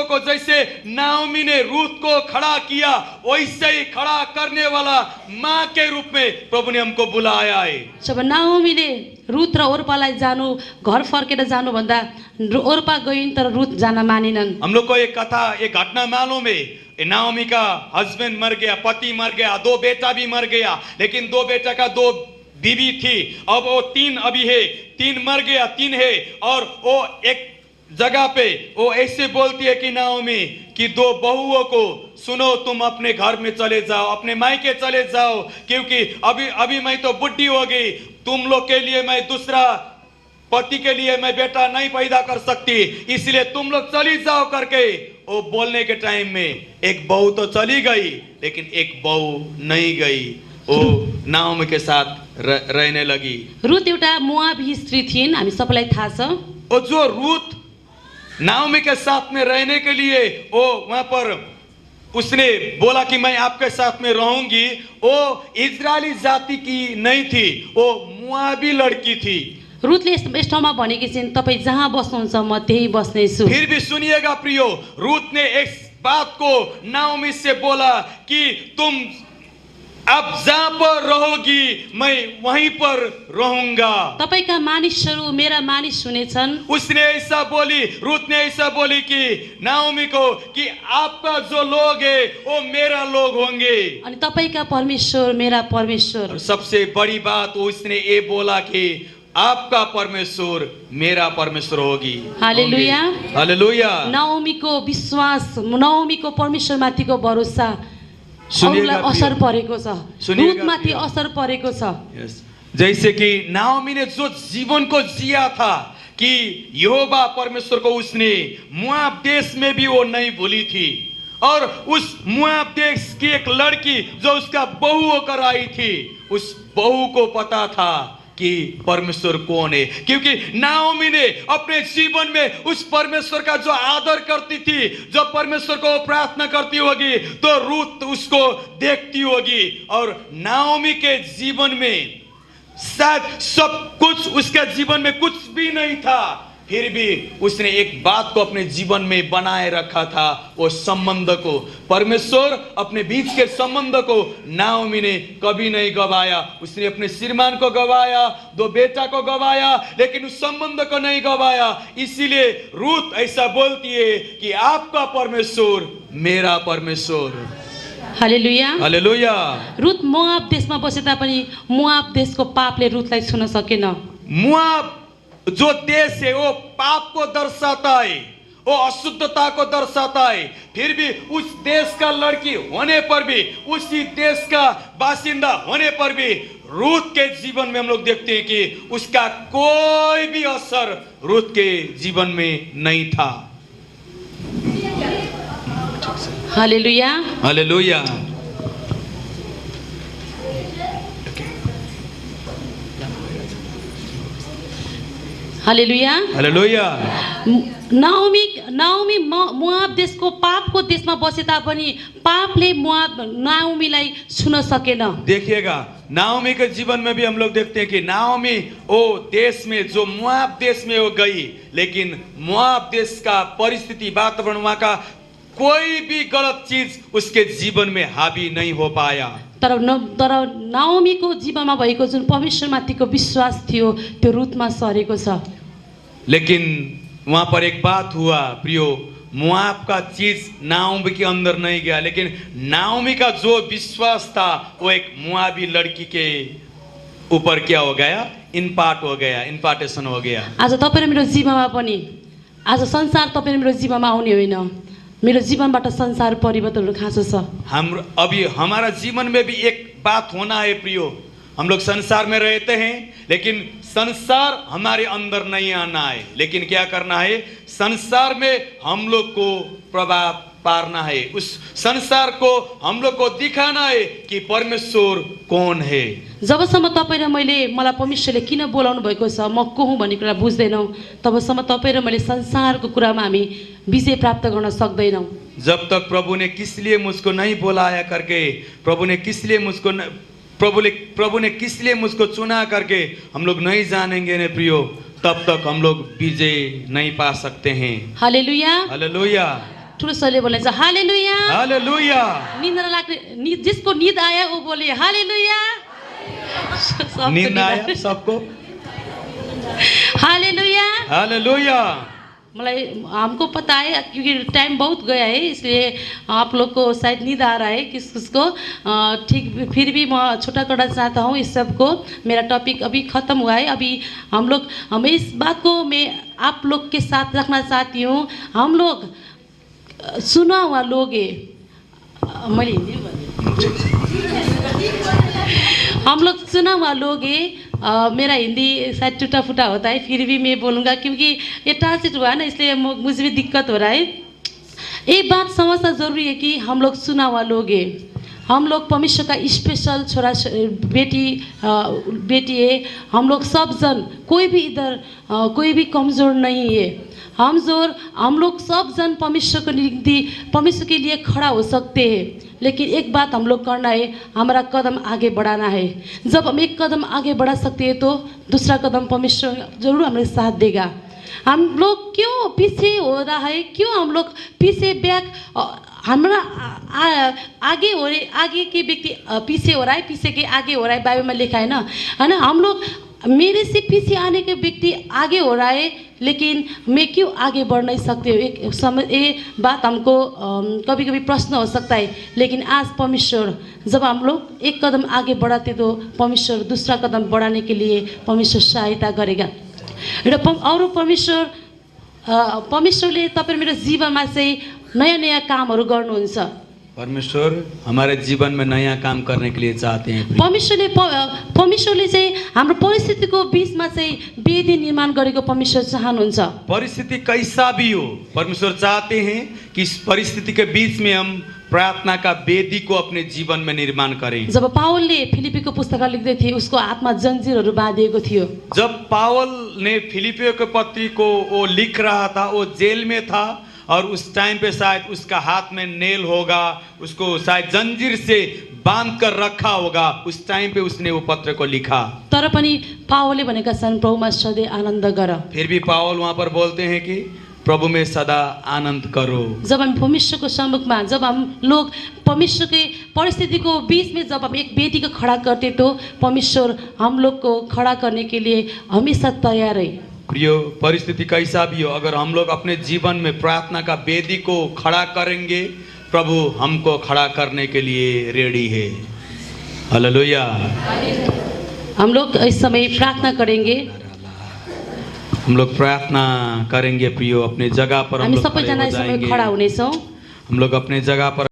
को जैसे नाओमी ने रूत को खड़ा किया वैसे ही खड़ा करने वाला माँ के रूप में प्रभु ने हमको बुलाया है। जब नाओमीले रुत र ओर्पालाई जानु घर फर्केर जानु भन्दा ओर्पा गइन् तर रुत जान मानेनन्। हम लोग को एक कथा, एक घटना मालूम है। नाओमी का हस्बैंड मर गया, पति मर गया, 2 बेटा भी मर गया, लेकिन 2 बेटा का 2 बीवी थी। अब वो 3 अभी है, 3 मर गया, 3 है। और वो एक जगह पे वो ऐसे बोलती है कि नाओमी कि 2 बहुओं को, सुनो तुम अपने घर में चले जाओ, अपने मायके चले जाओ, क्योंकि अभी मैं तो बुढ़ी हो गई, तुम लोग के लिए मैं दूसरा पति के लिए मैं बेटा नहीं पैदा कर सकती, इसलिए तुम लोग चली जाओ करके वो बोलने के टाइम में एक बहू तो चली गई, लेकिन एक बहू नहीं गई, वो नाओमी के साथ रहने लगी। रुत एउटा मोआबी स्त्री थिइन्, हामी सबैलाई थाहा छ। और जो रूत नाओमी के साथ में रहने के लिए वो वहां पर उसने बोला कि मैं आपके साथ में रहूंगी, वो इजरायली जाति की नहीं थी, वो मोआबी लड़की थी। रुतले यस ठाउँमा भनेकी छिन्, तपाईँ जहाँ बस्नुहुन्छ म त्यही बस्नेछु। फिर भी सुनिएगा प्रियो, रूत ने इस बात को नाओमी से बोला कि तुम अब जहाँ पर रहोगी मैं वहीं पर रहूंगा। तपाईका मानिसहरू मेरा मानिस हुनेछन्। उसने ऐसा बोली, रूत ने ऐसा बोली कि नाओमी को कि आपका जो लोग है वो मेरा लोग होंगे, अनि तपाईका परमेश्वर मेरा परमेश्वर। और सबसे बड़ी बात उसने ये बोला कि आपका परमेश्वर मेरा परमेश्वर होगी। हालेलुया, हालेलुया। नाओमीको विश्वास, नाओमीको परमेश्वरमाथिको भरोसा सुनिएगा अरूलाई असर परेको छ, सुनिएगा रुतमाथि असर परेको छ। जैसे कि नाओमी ने जो जीवन को जिया था कि यहोवा परमेश्वर को उसने मोआब देश में भी वो नहीं भूली थी, और उस मोआब देश की एक लड़की जो उसका बहू होकर आई थी, उस बहू को पता था कि परमेश्वर कौन है, क्योंकि नाओमी ने अपने जीवन में उस परमेश्वर का जो आदर करती थी, जो परमेश्वर को प्रार्थना करती होगी, तो रूत उसको देखती होगी। और नाओमी के जीवन में शायद सब कुछ, उसके जीवन में कुछ भी नहीं था, फिर भी उसने एक बात को अपने जीवन में बनाए रखा था, वो संबंध को, परमेश्वर अपने बीच के संबंध को नाओमी ने कभी नहीं गवाया। उसने अपने श्रीमान को गवाया, 2 बेटा को गवाया, लेकिन उस संबंध को नहीं गवाया। इसीलिए रूत ऐसा बोलती है कि आपका परमेश्वर मेरा परमेश्वर। हालेलुया, हालेलुया। रुत मोआब देशमा बसे तापनि मोआब देशको पापले रुतलाई छुन सकेन। मोआब जो देश है वो पाप को दर्शाता है, वो अशुद्धता को दर्शाता है, फिर भी उस देश का लड़की होने पर भी, उसी देश का बासिंदा होने पर भी रूत के जीवन में हम लोग देखते हैं कि उसका कोई भी असर रूत के जीवन में नहीं था। हालेलुया, हालेलुया। हालेलुया, हालेलुया। नाओमी मोआब देशको पापको देशमा बसे तापनि पापले नाओमीलाई छुन सकेन। देखिएगा, नाओमी के जीवन में भी हम लोग देखते हैं कि नाओमी वो देश में, जो मोआब देश में वो गई, लेकिन मोआब देश का परिस्थिति, वातावरण, वहाँ का कोई भी गलत चीज उसके जीवन में हावी नहीं हो पाया। तर नाओमीको जीवनमा भएको जुन परमेश्वरमाथिको विश्वास थियो त्यो रुतमा सरेको छ। लेकिन वहां पर एक बात हुआ प्रियो, मोआब का चीज नाओमी के अंदर नहीं गया, लेकिन नाओमी का जो विश्वास था वो एक मोआबी लड़की के ऊपर क्या हो गया, इम्पार्टेशन हो गया। आज तपाईँ र मेरो जीवनमा पनि, आज संसार तपाईँ र मेरो जीवनमा आउने होइन, मेरो जीवनबाट संसार परिवर्तन हुनु खाँचो छ। अभी हमारा जीवन में भी एक बात होना है प्रियो, हम लोग संसार में रहते हैं, लेकिन संसार हमारे अंदर नहीं आना है, लेकिन क्या करना है, संसार में हम लोग को प्रभाव पारना है, उस संसार को हम लोग को दिखाना है कि परमेश्वर कौन है। जबसम्म तपाईँ र मलाई परमेश्वरले किन बोलाउनु भएको छ, म को हुँ भन्ने कुरा बुझ्दैनौँ, तबसम्म तपाईँ र मैले संसारको कुरामा हामी विजय प्राप्त गर्न सक्दैनौँ। जब तक प्रभु ने किस लिए मुझको नहीं बुलाया करके, प्रभु ने किस लिए मुझको प्रभु ने किस लिए मुझको चुना करके हम लोग नहीं जानेंगे ने प्रियो, तब तक हम लोग विजय नहीं पा सकते हैं। हालेलुया। हालेलुया, ठुलो स्वरले बोल्ने छ हालेलुया। हालेलुया। निद्रा लाग्ने जिसको नींद आया वो बोले हालेलुया। सबको नींद आया सबको? हालेलुया। हालेलुया। मलाई हमको पता है क्योंकि टाइम बहुत गया है, इसलिए आप लोग को शायद नींद आ रहा है किस किसको। ठीक, फिर भी मैं छोटा करना चाहता हूँ इस सब को। मेरा टॉपिक अभी ख़त्म हुआ है। अभी हम इस बात को मैं आप लोग के साथ रखना चाहती हूँ। हम लोग सुना हुआ लोग मैले हिंदी में हम लोग सुना हुआ लोग मेरा हिंदी शायद टूटा फूटा होता है, फिर भी मैं बोलूँगा क्योंकि ये ट्रांसलेट हुआ है ना, इसलिए मुझे भी दिक्कत हो रहा है। एक बात समझना ज़रूरी है कि हम लोग सुना हुआ लोग हम लोग परमेश्वर का स्पेशल छोरा बेटी है। हम लोग सब जन, कोई भी इधर कोई भी कमज़ोर नहीं है। हम लोग सब जन परमेश्वर को निम्ति परमेश्वर के लिए खड़ा हो सकते हैं। लेकिन एक बात हम लोग करना है, हमारा कदम आगे बढ़ाना है। जब हम एक कदम आगे बढ़ा सकते हैं तो दूसरा कदम परमेश्वर जरूर हमारे साथ देगा। हम लोग क्यों पीछे हो रहा है, क्यों हम लोग पीछे बैक, हमारा आगे हो रहे, आगे के व्यक्ति पीछे हो रहा है, पीछे के आगे हो रहा है, बाइबल में लिखा है ना, है ना। हम लोग मेरे से पीछे आने के व्यक्ति आगे हो रहा है, लेकिन मैं क्यों आगे बढ़ नहीं सकती हूँ। एक समझ ये बात हमको कभी कभी प्रश्न हो सकता है। लेकिन आज परमेश्वर जब हम लोग एक कदम आगे बढ़ाते तो परमेश्वर दूसरा कदम बढ़ाने के लिए परमेश्वर सहायता करेगा। र अरू परमेश्वरले तपाईँ मेरो जीवनमा चाहिँ नयाँ नयाँ कामहरू गर्नुहुन्छ। परमेश्वर हमारे जीवन में नया काम करने के लिए चाहते हैं। परमेश्वरले चाहिँ हाम्रो परिस्थितिको बीचमा चाहिँ वेदी निर्माण गरेको परमेश्वर चाहनुहुन्छ। परिस्थिति कैसा भी हो, परमेश्वर चाहते हैं कि इस परिस्थिति के बीच में हम प्रार्थना का वेदी को अपने जीवन में निर्माण करें। जब पावलले फिलिपीको पुस्तक लेख्दै थिए उसको हातमा जंजीरहरू बाँधिएको थियो। जब पावल ने फिलिपियों के पत्री को वो लिख रहा था, वो जेल में था और उस टाइम पे शायद उसका हाथ में नेल होगा, उसको शायद जंजीर से बांध कर रखा होगा। उस टाइम पे उसने वो पत्र को लिखा। तर पनि पावलले भनेका छन् प्रभुमा सधैँ आनन्द गर। फिर भी पावल वहाँ पर बोलते हैं कि प्रभु में सदा आनंद करो। जब हम परमेश्वर को सम्मुख, जब हम लोग परमेश्वर के परिस्थिति को बीच में जब हम एक बेटी को खड़ा करते तो परमेश्वर हम लोग को खड़ा करने के लिए हमेशा तैयार है। प्रियो, परिस्थिति कैसा भी हो, अगर हम लोग अपने जीवन में प्रार्थना का वेदी को खड़ा करेंगे, प्रभु हमको खड़ा करने के लिए रेडी है। हालेलुया। हम लोग इस समय प्रार्थना करेंगे। हम लोग प्रार्थना करेंगे प्रियो, अपने जगह पर हम लोग सबैजना इस समय खड़ा हुनेछौँ। हम लोग अपने जगह पर